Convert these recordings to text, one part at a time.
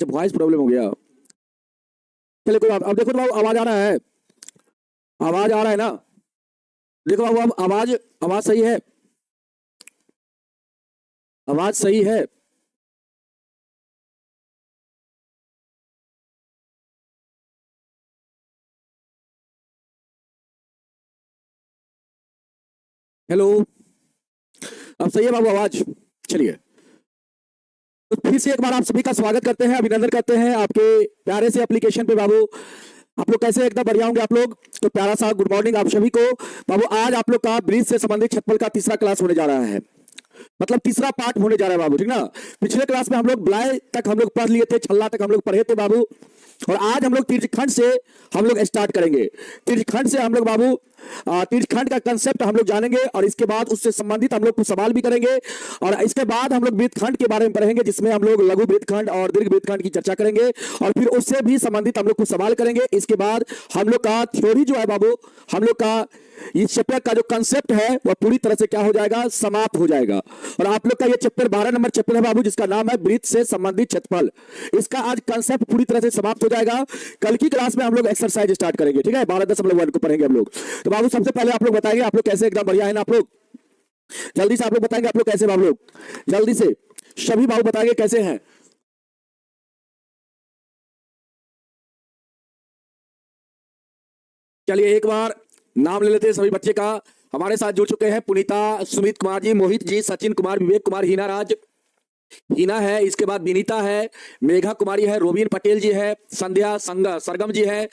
अच्छा voice problem हो गया। चलिए कोई बात, अब देखो बाबू आवाज आ रहा है, आवाज आ रहा है ना? देखो बाबू अब आवाज, आवाज सही है, आवाज सही है। हेलो, अब सही है बाबू आवाज? चलिए तो फिर से एक बार आप सभी का स्वागत करते हैं, अभिनंदन करते हैं आपके प्यारे से एप्लीकेशन पे। बाबू आप लोग कैसे, एकदम बढ़िया होंगे आप लोग? तो प्यारा सा गुड मॉर्निंग आप सभी को। बाबू आज आप लोग का ब्रिज से संबंधित क्षेत्रफल का तीसरा क्लास होने जा रहा है, मतलब तीसरा पार्ट होने जा रहा है बाबू, ठीक ना? पिछले क्लास में हम लोग ब्लाय तक हम लोग पढ़ लिए थे, छल्ला तक हम लोग पढ़े थे बाबू, और आज हम लोग तीर्थखंड से हम लोग स्टार्ट करेंगे। तीर्थखंड से हम लोग बाबू तीर्थखंड का कंसेप्ट हम लोग जानेंगे, और इसके बाद उससे संबंधित हम लोग कुछ सवाल भी करेंगे, और इसके बाद हम लोग वृत्तखंड के बारे में पढ़ेंगे, जिसमें हम लोग लघु वृत्तखंड और दीर्घ वृत्तखंड की चर्चा करेंगे, और फिर उससे भी संबंधित हम लोग कुछ सवाल करेंगे। इसके बाद हम लोग का थ्योरी जो है बाबू, हम लोग का इस चैप्टर का जो कंसेप्ट है वह पूरी तरह से क्या हो जाएगा, समाप्त हो जाएगा। और आप लोग का ये चैप्टर 12 नंबर चैप्टर है बाबू, जिसका नाम है वृत्त से संबंधित क्षेत्रफल। इसका आज कंसेप्ट पूरी तरह से समाप्त हो जाएगा। कल की क्लास में हम लोग एक्सरसाइज स्टार्ट करेंगे, ठीक है? 12.1 को पढ़ेंगे हम लोग। तो बाबू सबसे पहले आप लोग बताएंगे आप लोग कैसे, एकदम बढ़िया है ना आप लोग? जल्दी से आप लोग बताएंगे आप लोग कैसे बाबू, लोग जल्दी से सभी बाबू बताएंगे कैसे हैं। चलिए एक बार नाम ले लेते हैं सभी बच्चे का। हमारे साथ जुड़ चुके हैं पुनीता, सुमित कुमार जी, मोहित जी, सचिन कुमार, विवेक कुमार, हीना राज, हीना है, इसके बाद विनीता है, मेघा कुमारी है, रोबिन पटेल जी है, संध्या सरगम जी है,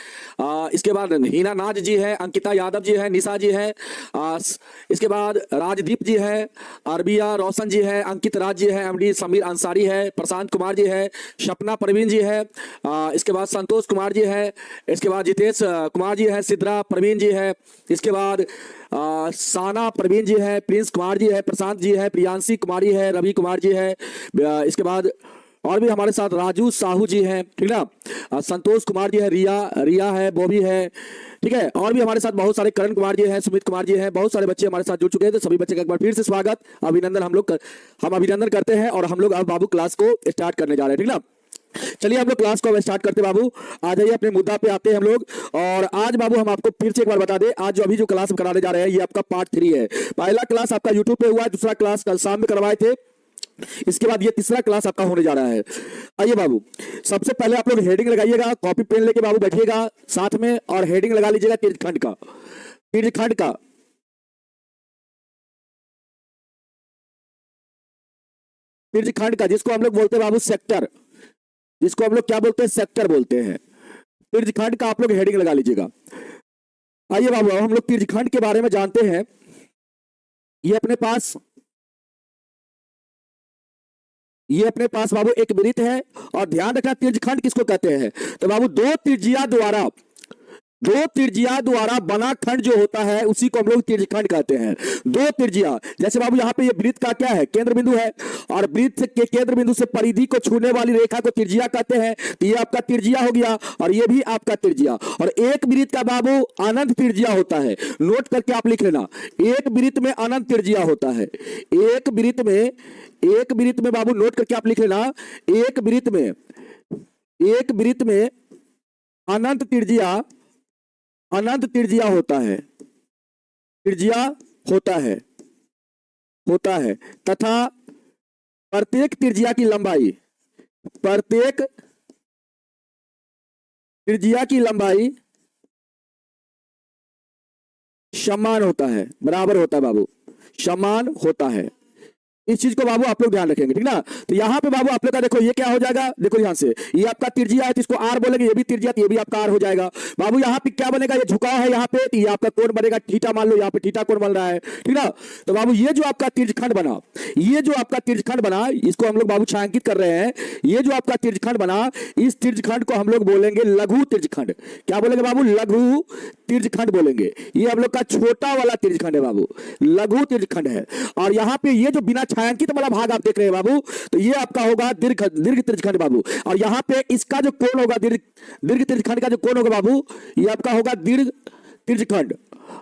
इसके बाद हीना नाज जी है, अंकिता यादव जी है, निशा जी है, इसके बाद राजदीप जी है, अरबिया रोशन जी है, अंकित राज जी है, एमडी समीर अंसारी है, प्रशांत कुमार जी है, सपना प्रवीण जी है, इसके बाद संतोष कुमार जी है, इसके बाद जितेश कुमार जी है, सिद्रा प्रवीण जी है, इसके बाद साना प्रवीण जी है, प्रिंस कुमार जी है, प्रशांत जी है, प्रियांशी कुमारी है, रवि कुमार जी है, इसके बाद और भी हमारे साथ राजू साहू जी हैं, ठीक ना? संतोष कुमार जी है, रिया है, बॉबी है, ठीक है? और भी हमारे साथ बहुत सारे करण कुमार जी हैं, सुमित कुमार जी हैं, बहुत सारे बच्चे हमारे साथ जुड़ चुके हैं। तो सभी बच्चे का एक बार फिर से स्वागत, अभिनंदन हम अभिनंदन करते हैं, और हम लोग अब बाबू क्लास को स्टार्ट करने जा रहे हैं, ठीक ना? चलिए हम लोग क्लास को स्टार्ट करते बाबू, आ जाइए अपने मुद्दा पे आते हैं हम लोग। और आज बाबू हम आपको फिर से एक बार बता दें, आज जो अभी जो क्लास कराने जा रहे हैं ये आपका पार्ट 3 है। पहला क्लास आपका यूट्यूब पे हुआ है, दूसरा क्लास कल शाम में करवाए थे, इसके बाद ये तीसरा क्लास आपका होने जा रहा है। आइए बाबू सबसे पहले आप लोग हेडिंग लगाइएगा, कॉपी पेन लेके बाबू बैठिएगा साथ में, और हेडिंग लगा लीजिएगा तीर्थखंड का, तीर्थखंड का। तीर्थखंड का जिसको हम लोग बोलते हैं बाबू सेक्टर, जिसको हम लोग क्या बोलते हैं, सेक्टर बोलते हैं। तीर्थखंड का आप लोग हेडिंग लगा लीजिएगा। आइए बाबू हम लोग तीर्थखंड के बारे में जानते हैं। ये अपने पास बाबू एक वृत्त है, और ध्यान रखना तीर्थखंड किसको कहते हैं। तो बाबू दो त्रिज्या द्वारा बना खंड जो होता है उसी को हम लोग तीर्थखंड कहते हैं। दो त्रिज्या, जैसे बाबू यहाँ पे ये वृत्त का क्या है, केंद्र बिंदु है, और वृत्त के केंद्र बिंदु से परिधि को छूने वाली रेखा को त्रिज्या कहते हैं। तो ये आपका त्रिज्या हो गया, और ये भी आपका त्रिज्या। और एक वृत्त का बाबू अनंत त्रिज्या होता है, नोट करके आप लिख लेना, एक वृत्त में अनंत त्रिज्या होता है। एक वृत्त में बाबू नोट करके आप लिख लेना, एक वृत्त में अनंत त्रिज्या होता है तथा प्रत्येक त्रिज्या की लंबाई समान होता है, बराबर होता है बाबू, समान होता है। इस चीज को बाबू आप लोग ध्यान रखेंगे, ठीक ना? तो यहाँ पे बाबू आप लोग का देखो ये क्या हो जाएगा, देखो ध्यान से, ये आपका त्रिज्या है तो इसको आर बोलेंगे, ये भी त्रिज्या तो ये भी आपका आर हो जाएगा। बाबू यहाँ पे क्या बनेगा, ये झुकाव है यहाँ पे, तो ये आपका कोण बनेगा थीटा, मान लो यहाँ पे थीटा कोण बन रहा है, ठीक ना? तो बाबू ये जो आपका तीर्थखंड बना, इसको हम लोग बाबू छायांकित कर रहे हैं। ये जो आपका तीर्थखंड बना, इस तीर्थखंड को हम लोग बोलेंगे लघु तीर्थखंड। क्या बोलेंगे बाबू, लघु तीर्थखंड बोलेंगे। ये हम लोग का छोटा वाला तीर्थखंड है बाबू, लघु तीर्थखंड है। और यहाँ पे ये जो बिना छायांकित वाला भाग आप देख रहे हैं बाबू, तो ये आपका होगा दीर्घ तीर्थखंड बाबू। और यहाँ पे इसका जो कोण होगा, दीर्घ तीर्थखंड का जो कोण होगा बाबू, ये आपका होगा दीर्घ तीर्थखंड,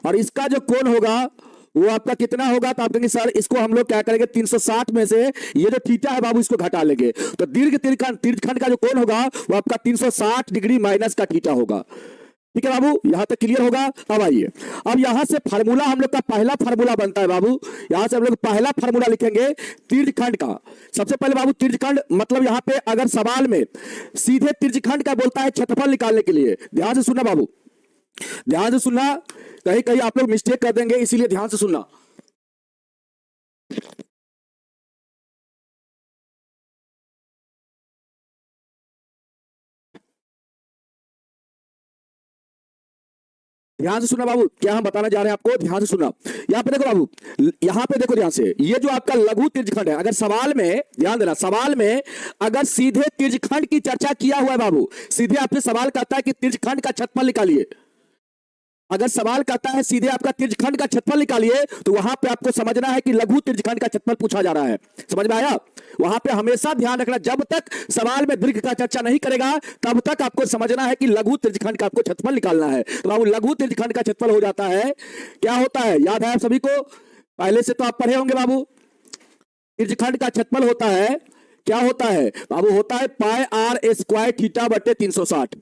और इसका जो कोण होगा वो आपका कितना होगा, तो आप कहेंगे सर इसको हम लोग क्या करेंगे, 360 में से ये जो थीटा है बाबू इसको घटा लेंगे, तो दीर्घ तीर्थखंड का जो कोण होगा वो आपका 360 डिग्री माइनस का थीटा होगा। ठीक है बाबू, यहां तक क्लियर होगा। अब आइए, अब यहां से फार्मूला हम लोग का पहला फार्मूला बनता है बाबू, यहां से हम लोग पहला फार्मूला लिखेंगे तीर्थखंड का। सबसे पहले बाबू तीर्थखंड मतलब यहां पे अगर सवाल में सीधे तीर्थखंड का बोलता है क्षेत्रफल निकालने के लिए, ध्यान से सुनना बाबू, ध्यान से सुनना, कहीं कहीं आप लोग मिस्टेक कर देंगे, इसीलिए ध्यान से सुनना। ध्यान से सुनना बाबू, क्या हम बताना जा रहे हैं आपको, ध्यान से सुनना। यहां पे देखो बाबू, यहां पे देखो ध्यान से, ये जो आपका लघु तीर्थखंड है, अगर सवाल में ध्यान देना, सवाल में अगर सीधे तीर्थखंड की चर्चा किया हुआ है बाबू, सीधे आपसे सवाल करता है कि तीर्थखंड का क्षेत्रफल निकालिए, अगर सवाल करता है सीधे आपका तीर्थखंड का क्षेत्रफल निकालिए, तो वहां पे आपको समझना है कि लघु तीर्थखंड का क्षेत्रफल पूछा जा रहा है। समझ में आया? वहां पे हमेशा ध्यान रखना, जब तक सवाल में दीर्घ का चर्चा नहीं करेगा तब तक आपको समझना है कि लघु तीर्थखंड का आपको क्षेत्रफल निकालना है। तो बाबू लघु तीर्थखंड का क्षेत्रफल हो जाता है, क्या होता है, याद है आप सभी को, पहले से तो आप पढ़े होंगे बाबू, तीर्थखंड का क्षेत्रफल होता है, क्या होता है बाबू, होता है पाई आर स्क्वायर थीटा बटे 360,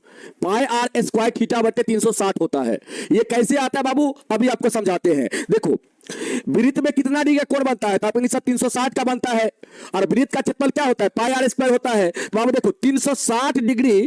पाई आर स्क्वायर थीटा बटे 360 होता है। ये कैसे आता है बाबू, अभी आपको समझाते हैं। देखो वृत्त में कितना डिग्री का कोण बनता है, तो आपके 360 का बनता है, और वृत्त का क्षेत्रफल क्या होता है, पाई आर स्क्वायर होता है। तो बाबू देखो 360 डिग्री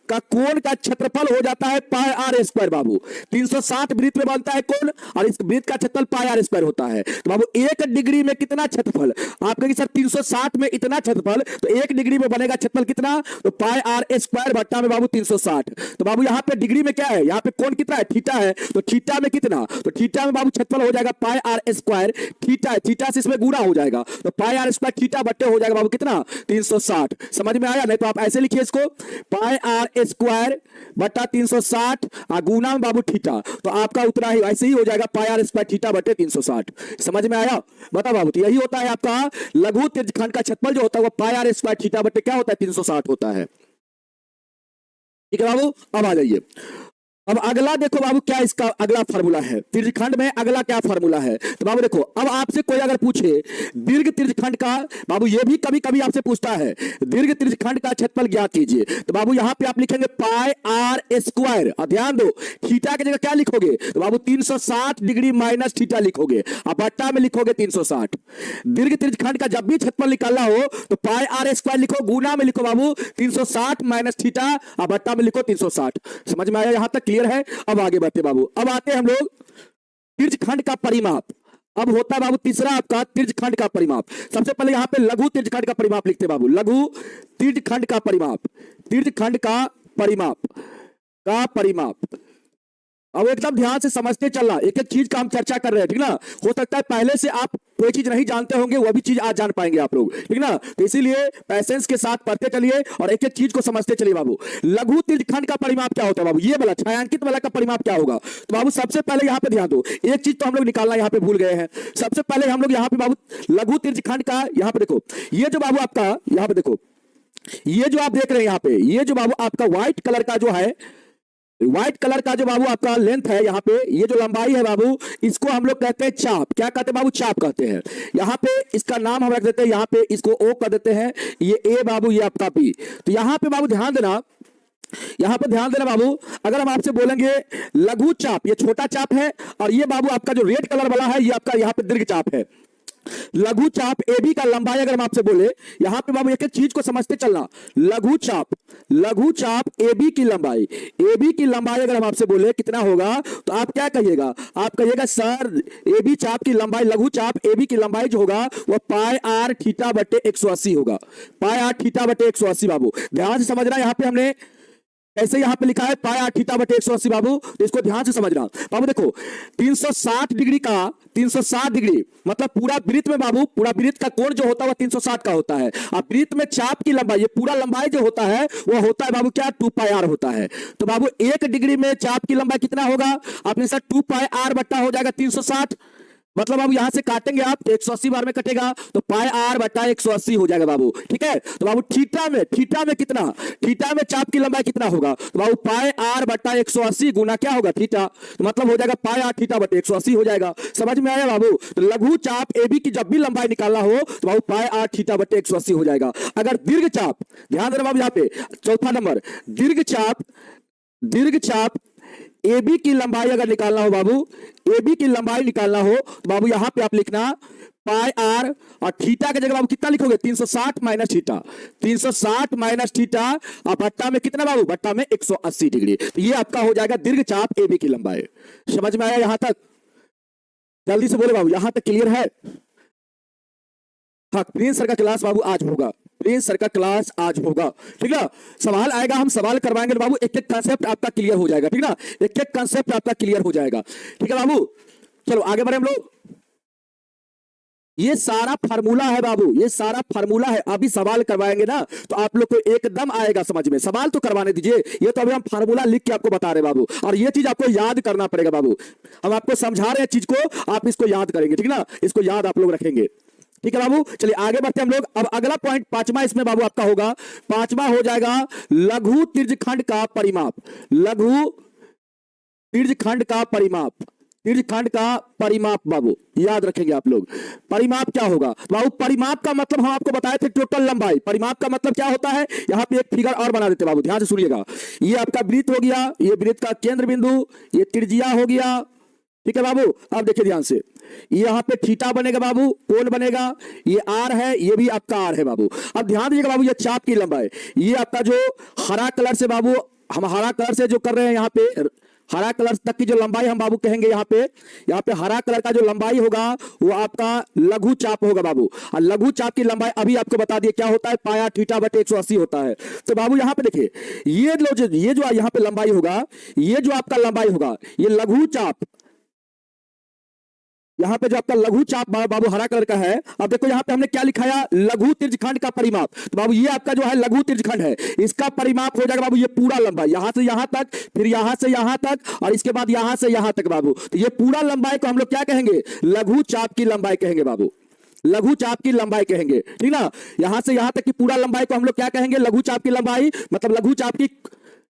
का कोण का क्षेत्रफल हो जाता है पाई आर स्क्वायर बाबू, 360 वृत्त में बनता है कोण, और इस वृत्त का क्षेत्रफल पाई आर स्क्वायर होता है। तो बाबू 1 डिग्री में कितना क्षेत्रफल, आप कहेंगे सर 360 में इतना क्षेत्रफल, तो 1 डिग्री में बनेगा क्षेत्रफल कितना, तो पाई आर स्क्वायर बट्टा में बाबू 360। तो बाबू यहाँ पे डिग्री में क्या है, यहाँ पे कोण कितना है, थीटा है, तो थीटा में कितना, तो थीटा में बाबू क्षेत्रफल हो जाएगा पाई आर स्क्वायर, थीटा है, थीटा से इसमें गुणा हो जाएगा, तो पाई आर स्क्वायर थीटा बट्टे हो जाएगा बाबू कितना, 360। समझ में आया? नहीं तो आप ऐसे लिखिए इसको, पाई आर स्क्वायर बट्टा 360 गुना में बाबू थीटा, तो आपका उतना ही ऐसे ही हो जाएगा पाई आर स्क्वायर थीटा बट्टे 360। समझ में आया? बता बाबू, तो यही होता है आपका लघु तीर्थखंड का क्षेत्रफल जो होता है वो पाई आर स्क्वायर थीटा बट्टे क्या होता है, 360 होता है। ठीक है बाबू, अब आ जाइए, अब अगला देखो बाबू, क्या इसका अगला फार्मूला है, तीर्थखंड में अगला क्या फार्मूला है। तो बाबू देखो, अब आपसे कोई अगर पूछे दीर्घ तीर्थखंड का, बाबू ये भी कभी कभी आपसे पूछता है दीर्घ तीर्थखंड का क्षेत्रफल ज्ञात कीजिए, तो बाबू यहां पे आप लिखेंगे पाई आर स्क्वायर, और ध्यान दो थीटा की जगह क्या लिखोगे, तो बाबू 360 डिग्री माइनस थीटा लिखोगे, अब बट्टा में लिखोगे 360। दीर्घ तीर्थखंड का जब भी क्षेत्रफल निकालना हो तो पाई आर स्क्वायर लिखो, गुना में लिखो बाबू 360 माइनस थीटा, और बट्टा में लिखो 360। समझ में आया? यहां तक क्लियर है? अब आगे बढ़ते बाबू, अब आते हैं हम लोग तीर्थखंड का परिमाप। अब होता है बाबू तीसरा आपका तीर्थखंड का परिमाप। सबसे पहले यहां पे लघु तीर्थखंड का परिमाप लिखते बाबू, लघु तीर्थखंड का परिमाप, तीर्थखंड का परिमाप। अब एकदम ध्यान से समझते चलना, एक एक चीज का हम चर्चा कर रहे हैं, ठीक ना। हो सकता है पहले से आप कोई चीज नहीं जानते होंगे, वो भी चीज आज जान पाएंगे आप लोग, ठीक ना। तो इसीलिए पैसेंस के साथ पढ़ते चलिए और एक एक चीज को समझते चलिए बाबू। लघु तीर्थखंड का परिमाप क्या होता है बाबू, ये वाला छायांकित वाला का परिमाप क्या होगा। तो बाबू सबसे पहले यहाँ पे ध्यान दो, एक चीज तो हम लोग निकालना यहाँ पे भूल गए हैं। सबसे पहले हम लोग यहाँ पे बाबू लघु तीर्थखंड का, यहाँ पे देखो ये जो बाबू आपका, यहाँ पे देखो ये जो आप देख रहे हैं यहाँ पे, ये जो बाबू आपका व्हाइट कलर का जो है, व्हाइट कलर का जो बाबू आपका लेंथ है यहाँ पे, ये जो लंबाई है बाबू, इसको हम लोग कहते हैं चाप। क्या कहते हैं बाबू, चाप कहते हैं। यहाँ पे इसका नाम हम रख देते हैं, यहाँ पे इसको ओ कर देते हैं, ये ए बाबू, ये आपका बी। तो यहाँ पे बाबू ध्यान देना, यहां पर ध्यान देना बाबू, अगर हम आपसे बोलेंगे लघु चाप, ये छोटा चाप है, और ये बाबू आपका जो रेड कलर वाला है ये आपका यहाँ पे दीर्घ चाप है। लघु चाप एबी का लंबाई अगर हम आपसे बोले, यहां पे बाबू एक एक चीज को समझते चलना, लघु चाप एबी की लंबाई, एबी की लंबाई अगर हम आपसे बोले कितना होगा, तो आप क्या कहिएगा, आप कहिएगा सर एबी चाप की लंबाई, लघु चाप एबी की लंबाई जो होगा वो पाई आर थीटा बटे 180 होगा, पाई आर थीटा बटे 180 बाबू। ध्यान से समझना, यहां पे हमने ऐसे यहां पे लिखा है पाई आर थीटा बटे 180 बाबू, तो इसको ध्यान से समझना बाबू। देखो 360 डिग्री का, 360 डिग्री मतलब पूरा वृत्त में बाबू, पूरा वृत्त का कोण जो होता है वो 360 का होता है। अब वृत्त में चाप की लंबाई, ये पूरा लंबाई जो होता है वो होता है बाबू क्या, 2 पाई आर होता है। तो बाबू 1 डिग्री में चाप की लंबाई कितना होगा, आपने सर 2 पाई आर बट्टा हो जाएगा 360, मतलब बाबू यहां से काटेंगे आप तो 180 बार में कटेगा तो पाई आर बटा 180 हो जाएगा बाबू। ठीक है, तो बाबू थीटा में कितना, थीटा में चाप की लंबाई कितना होगा, तो बाबू पाई आर बटा 180 गुना क्या होगा थीटा, तो मतलब हो जाएगा पाई आर थीटा बटे 180 हो जाएगा। समझ में आया बाबू। तो लघु चाप ए बी की जब भी लंबाई निकालना हो तो बाबू पाई आर थीटा बटे 180 हो जाएगा। अगर दीर्घ चाप, ध्यान देना बाबू, यहां पे चौथा नंबर, दीर्घ चाप ए बी की लंबाई अगर निकालना हो बाबू, ए बी की लंबाई निकालना हो तो बाबू यहां पे आप लिखना पाई आर और थीटा की जगह बाबू कितना लिखोगे 360 माइनस थीटा, 360 माइनस थीटा और बट्टा में कितना बाबू, बट्टा में 180 डिग्री। तो ये आपका हो जाएगा दीर्घ चाप ए बी की लंबाई। समझ में आया यहां तक, जल्दी से बोले बाबू यहां तक क्लियर है। हाँ, प्रिंस सर का क्लास बाबू आज होगा, प्रिंस सर का क्लास आज होगा। ठीक है, सवाल आएगा, हम सवाल करवाएंगे बाबू, एक एक कंसेप्ट आपका क्लियर हो जाएगा। ठीक ना, एक एक कंसेप्ट आपका क्लियर हो जाएगा। ठीक है बाबू, चलो आगे बढ़े हम लोग। ये सारा फार्मूला है बाबू, ये सारा फार्मूला है, अभी सवाल करवाएंगे ना तो आप लोग को एकदम आएगा समझ में। सवाल तो करवाने दीजिए, ये तो अभी हम फार्मूला लिख के आपको बता रहे बाबू, और ये चीज आपको याद करना पड़ेगा बाबू। हम आपको समझा रहे हैं चीज को, आप इसको याद करेंगे। ठीक ना, इसको याद आप लोग रखेंगे। ठीक है बाबू, चलिए आगे बढ़ते हम लोग। अब अगला पॉइंट पांचवा इसमें बाबू आपका होगा, पांचवा हो जाएगा लघु त्रिज्यखंड का परिमाप। लघु त्रिज्यखंड का परिमाप, त्रिज्यखंड का परिमाप बाबू याद रखेंगे आप लोग। परिमाप क्या होगा बाबू, परिमाप का मतलब हम आपको बताए थे टोटल लंबाई। परिमाप का मतलब क्या होता है, यहां पे एक फिगर और बना देते बाबू, ध्यान से सुनिएगा। ये आपका वृत्त हो गया, ये वृत्त का केंद्र बिंदु, ये त्रिज्या हो गया। ठीक है बाबू, अब देखिए ध्यान से, यहां पे थीटा बनेगा बाबू, कोण बनेगा, ये आर है, ये भी आपका आर है बाबू। अब ध्यान दीजिएगा बाबू, ये चाप की लंबाई, ये आपका जो हरा कलर से बाबू, हम हरा कलर से जो कर रहे हैं यहाँ पे, हरा कलर तक की जो लंबाई हम बाबू कहेंगे यहाँ पे हरा कलर का जो लंबाई होगा वो आपका लघु चाप होगा बाबू। और लघु चाप की लंबाई अभी आपको बता दिए क्या होता है, पाया थीटा बटे 180 होता है। तो बाबू यहाँ पे देखिए, ये जो यहाँ पे लंबाई होगा, ये जो आपका लंबाई होगा, ये लघु चाप, यहां पे जो आपका लघु चाप बाबू हरा कलर का है। अब देखो यहां पे हमने क्या लिखाया, लघु त्रिज्यखंड का परिमाप। तो बाबू ये आपका जो है लघु त्रिज्यखंड है, इसका परिमाप हो जाएगा बाबू ये पूरा लंबाई, यहां से यहां तक, फिर यहां से यहां तक, और इसके बाद यहां से यहां तक बाबू। तो ये पूरा लंबाई को हम लोग क्या कहेंगे, लघु चाप की लंबाई कहेंगे बाबू, लघु चाप की लंबाई कहेंगे। ठीक ना, यहां से यहां तक की पूरा लंबाई को हम लोग क्या कहेंगे, लघु चाप की लंबाई। मतलब लघु चाप की,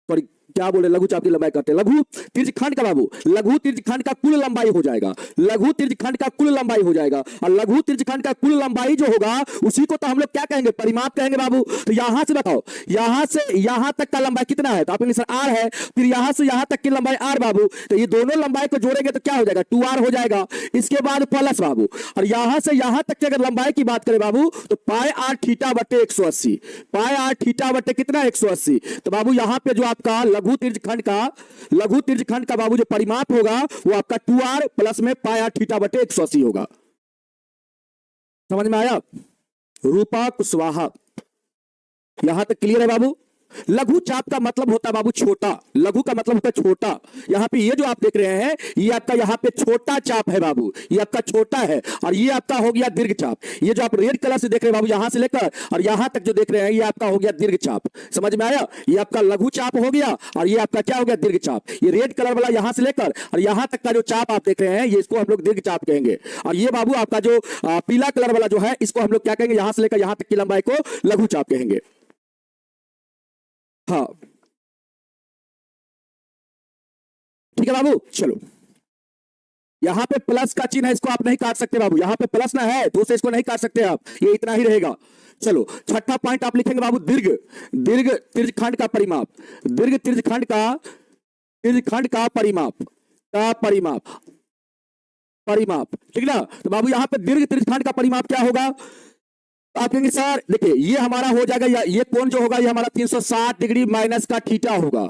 सॉरी क्या बोले, लघु चाप की लंबाई करते हैं, लघु त्रिज्यखंड का बाबू, लघु त्रिज्यखंड का कुल लंबाई हो जाएगा, लघु त्रिज्यखंड का कुल लंबाई हो जाएगा। और लघु त्रिज्यखंड का कुल लंबाई जो होगा उसी को तो हम लोग क्या कहेंगे, परिमाप कहेंगे बाबू। तो यहां से बताओ, यहां से यहां तक का लंबाई कितना है, तो आप सर आर है, फिर यहां से यहां तक की लंबाई आर बाबू। तो ये दोनों लंबाई को जोड़ेंगे तो क्या हो जाएगा, 2r हो जाएगा। इसके बाद प्लस बाबू, और यहां से यहां तक की अगर लंबाई की बात करें बाबू तो पाई आर थीटा बटे 180, पाई आर थीटा बटे कितना 180। तो बाबू यहां पे जो आपका लघु त्रिज्यखंड का बाबू जो परिमाप होगा वो आपका 2r प्लस में पाई आर थीटा बटे 180 होगा। समझ में आया, रूपा कुशवाहा, यहां तक क्लियर है बाबू। लघु चाप का मतलब होता है बाबू छोटा, लघु का मतलब होता है छोटा। यहां पे ये जो आप देख रहे हैं ये आपका यहाँ पे छोटा चाप है बाबू, ये आपका छोटा है। और ये आपका हो गया दीर्घ चाप, ये जो आप रेड कलर से देख रहे हैं बाबू, यहां से लेकर और यहां तक जो देख रहे हैं ये आपका हो गया दीर्घ चाप। समझ में आया, ये आपका लघु चाप हो गया और ये आपका क्या हो गया, दीर्घ चाप। ये रेड कलर वाला यहां से लेकर और यहां तक का जो चाप आप देख रहे हैं ये इसको हम लोग दीर्घ चाप कहेंगे। और ये बाबू आपका जो पीला कलर वाला जो है इसको हम लोग क्या कहेंगे, यहां से लेकर यहां तक की लंबाई को लघु चाप कहेंगे। हाँ ठीक है बाबू, चलो यहां पे प्लस का चिन्ह है, इसको आप नहीं काट सकते बाबू, यहां पे प्लस ना है तो से इसको नहीं काट सकते आप, ये इतना ही रहेगा। चलो छठा पॉइंट आप लिखेंगे बाबू, दीर्घ त्रिज्यखंड का परिमाप, दीर्घ त्रिज्यखंड का परिमाप। ठीक ना, तो बाबू यहां पे दीर्घ त्रिज्यखंड का परिमाप क्या होगा, आप कहेंगे सर देखिए ये हमारा हो जाएगा, ये कोण जो होगा ये हमारा 360 डिग्री माइनस का थीटा होगा।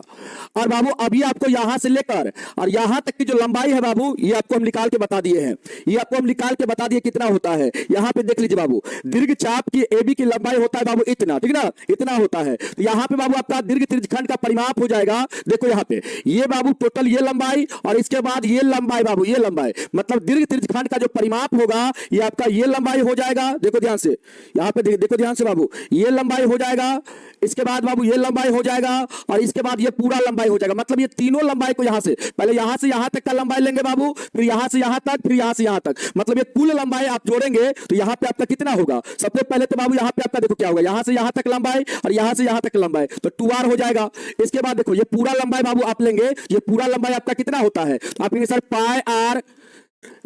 और बाबू अभी आपको यहां से लेकर और यहां तक की जो लंबाई है बाबू ये आपको हम निकाल के बता दिए हैं, ये आपको हम निकाल के बता दिए कितना होता है। यहां पे देख लीजिए बाबू, दीर्घ चाप की एबी की लंबाई होता है बाबू इतना, ठीक ना, इतना होता है। तो यहां पे बाबू आपका दीर्घ त्रिज्यखंड का परिमाप हो जाएगा, देखो यहां पे ये बाबू टोटल ये लंबाई और इसके बाद ये लंबाई बाबू, ये लंबाई मतलब दीर्घ त्रिज्यखंड का जो परिमाप होगा ये आपका ये लंबाई हो जाएगा। देखो ध्यान से, यहाँ पे देखो ध्यान से बाबू, ये लंबाई हो जाएगा, इसके बाद बाबू ये लंबाई हो जाएगा, और इसके बाद ये पूरा लंबाई हो जाएगा। मतलब ये तीनों लंबाई को यहां से पहले यहां से यहां तक का लंबाई लेंगे बाबू, फिर यहां से यहां तक, फिर यहां से यहां तक, मतलब ये कुल लंबाई आप जोड़ेंगे तो यहां पे आपका कितना होगा। सबसे पहले तो बाबू यहां पे आपका देखो क्या होगा, यहां से यहां तक लंबाई और यहां से यहां तक लंबाई, तो 2r हो जाएगा। इसके बाद देखो ये पूरा लंबाई बाबू आप लेंगे, ये पूरा लंबाई आपका कितना होता है, तो आप सर पाई r,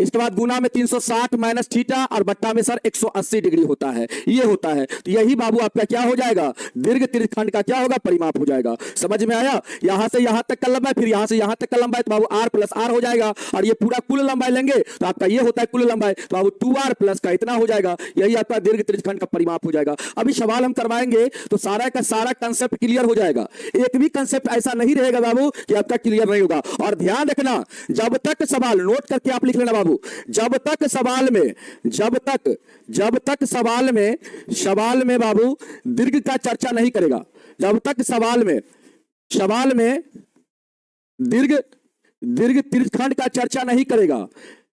इसके बाद गुना में 360 माइनस थीटा और बट्टा में सर 180 डिग्री होता है, ये होता है। तो यही बाबू आपका क्या हो जाएगा, दीर्घ त्रिखंड का क्या होगा, परिमाप हो जाएगा। समझ में आया, यहां से यहां तक का लंबाई, फिर यहां से यहां तक का लंबाई, तो बाबू r प्लस r हो जाएगा, और ये पूरा कुल लंबाई लेंगे तो आपका ये होता है कुल लंबाई, तो बाबू 2r प्लस का इतना हो जाएगा, यही आपका दीर्घ त्रिखंड का परिमाप हो जाएगा। अभी सवाल हम करवाएंगे तो सारा का सारा कंसेप्ट क्लियर हो जाएगा, एक भी कंसेप्ट ऐसा नहीं रहेगा बाबू कि आपका क्लियर नहीं होगा। और ध्यान रखना, जब तक सवाल नोट करके आप लिख लेना बाबू, जब तक सवाल में बाबू दीर्घ का चर्चा नहीं करेगा, जब तक सवाल में दीर्घ त्रिखंड का चर्चा नहीं करेगा,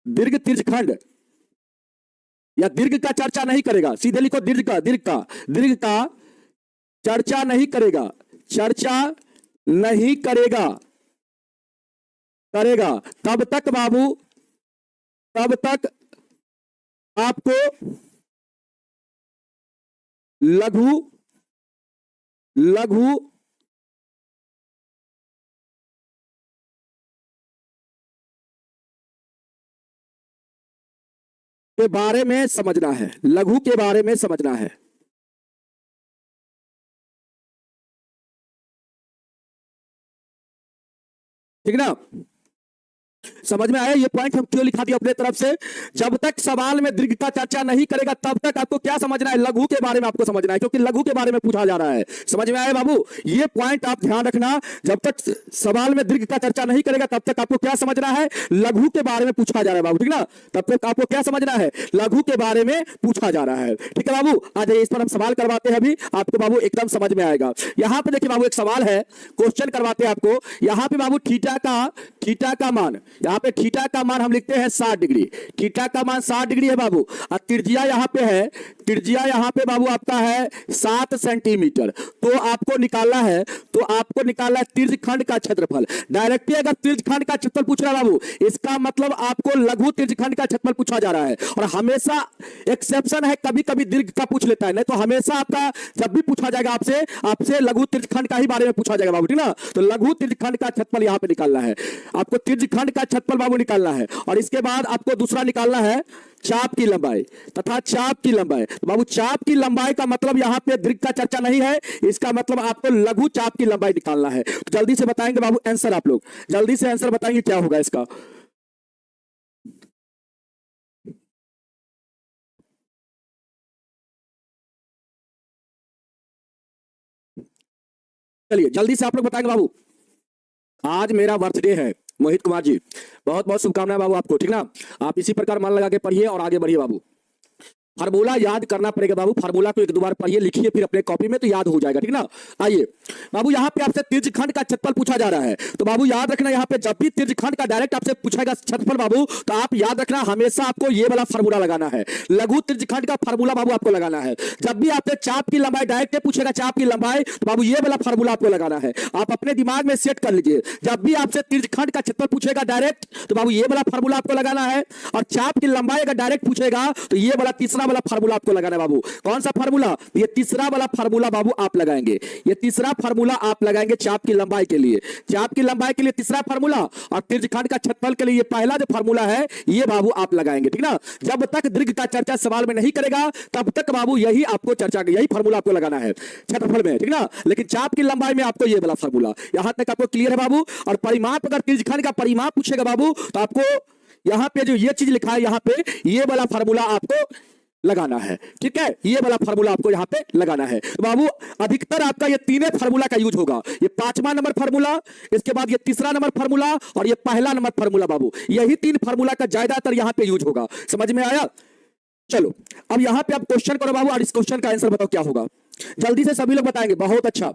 दीर्घ त्रिखंड या दीर्घ का चर्चा नहीं करेगा, सीधे लिखो दीर्घ का चर्चा नहीं करेगा, तब तक बाबू, तब तक आपको लघु के बारे में समझना है, लघु के बारे में समझना है। ठीक ना, समझ में आया ये पॉइंट हम क्यों लिखा दिया अपने तरफ से। जब तक सवाल में दीर्घ का चर्चा नहीं करेगा तब तक आपको क्या समझना है, लघु के बारे में आपको समझना है, क्योंकि लघु के बारे में पूछा जा रहा है। समझ में आया बाबू, ये पॉइंट आप ध्यान रखना, जब तक सवाल में दीर्घ का चर्चा नहीं करेगा तब तक आपको क्या समझना है, लघु के बारे में पूछा जा रहा है बाबू। ठीक ना, तब तक आपको क्या समझना है, लघु के बारे में पूछा जा रहा है। ठीक है बाबू, आ जाइए, इस पर हम सवाल करवाते हैं, अभी आपको बाबू एकदम समझ में आएगा। यहां पे देखिए बाबू एक सवाल है, क्वेश्चन करवाते हैं आपको। यहां पे बाबू थीटा का मान, यहां पे थीटा का मान हम लिखते हैं 60 डिग्री, थीटा का मान 60 डिग्री है बाबू, और त्रिज्या यहां पे है, त्रिज्या यहां पे बाबू आपका है 7 सेंटीमीटर। तो आपको निकालना है त्रिज्यखंड का क्षेत्रफल। डायरेक्टली अगर त्रिज्यखंड का क्षेत्रफल पूछ रहा है बाबू, इसका मतलब आपको लघु त्रिज्यखंड का क्षेत्रफल पूछा जा रहा है। और हमेशा एक्सेप्शन है, कभी कभी दीर्घ का पूछ लेता है, नहीं तो हमेशा आपका जब भी पूछा जाएगा आपसे लघु त्रिज्यखंड का ही बारे में पूछा जाएगा बाबू। ठीक ना, तो लघु त्रिज्यखंड का क्षेत्रफल यहां पे निकालना है आपको, त्रिज्यखंड का क्षेत्रफल बाबू निकालना है। और इसके बाद आपको दूसरा निकालना है चाप की लंबाई तथा चाप की लंबाई। तो बाबू चाप की लंबाई का मतलब यहां पे दीर्घ का चर्चा नहीं है, इसका मतलब आपको लघु चाप की लंबाई निकालना है। तो जल्दी से बताएंगे बाबू आंसर, आप लोग जल्दी से आंसर बताएंगे क्या होगा इसका। चलिए जल्दी से आप लोग बताएंगे बाबू। आज मेरा बर्थडे है मोहित कुमार जी, बहुत बहुत शुभकामनाएं बाबू आपको। ठीक ना, आप इसी प्रकार मन लगा के पढ़िए और आगे बढ़िए बाबू। फार्मूला याद करना पड़ेगा बाबू, फार्मूला को एक दो बार पढ़िए, लिखिए फिर अपने कॉपी में, तो याद हो जाएगा। ठीक ना, आइए बाबू, यहाँ पे आपसे त्रिज्यखंड का क्षेत्रफल पूछा जा रहा है। तो बाबू याद रखना, यहाँ पे जब भी त्रिज्यखंड का डायरेक्ट आपसे पूछेगा क्षेत्रफल बाबू, तो आप याद रखना हमेशा आपको ये वाला फार्मूला लगाना है, लघु त्रिज्यखंड का फार्मूला बाबू आपको लगाना है। जब भी आपसे चाप की लंबाई डायरेक्ट पूछेगा, चाप की लंबाई, तो बाबू ये वाला फार्मूला आपको लगाना है। आप अपने दिमाग में सेट कर लीजिए, जब भी आपसे त्रिज्यखंड का क्षेत्रफल पूछेगा डायरेक्ट, तो बाबू ये वाला फार्मूला आपको लगाना है। और चाप की लंबाई अगर डायरेक्ट पूछेगा तो ये वाला तीसरा वाला फार्मूला आपको लगाना है बाबू। कौन सा फार्मूला, ये तीसरा वाला फार्मूला बाबू आप लगाएंगे, ये तीसरा फार्मूला आप लगाएंगे चाप की लंबाई के लिए, चाप की लंबाई के लिए तीसरा फार्मूला, और त्रिज्यखंड का क्षेत्रफल के लिए ये पहला जो फार्मूला है ये बाबू आप लगाएंगे। ठीक ना, जब तक दीर्घ का चर्चा सवाल में नहीं करेगा तब तक बाबू यही आपको चर्चा, यही फार्मूला आपको लगाना है क्षेत्रफल में। ठीक ना, लेकिन चाप की लंबाई में आपको ये वाला फार्मूला, यहां तक आपको क्लियर है बाबू। और परिमाप, अगर त्रिज्यखंड का परिमाप पूछेगा बाबू, तो आपको यहां पे जो ये चीज लिखा है, यहां पे ये वाला फार्मूला आपको लगाना है। ठीक है, ये वाला फार्मूला आपको यहां पे लगाना है। तो बाबू अधिकतर आपका ये तीनों फार्मूला का यूज होगा, ये 5वां नंबर फार्मूला, इसके बाद ये तीसरा नंबर फार्मूला और ये पहला नंबर फार्मूला बाबू, यही 3 फार्मूला का ज्यादातर यहां पे यूज होगा। समझ में आया। चलो अब यहां पे आप क्वेश्चन करो बाबू, और इस क्वेश्चन का आंसर बताओ क्या होगा, जल्दी से सभी लोग बताएंगे। बहुत अच्छा,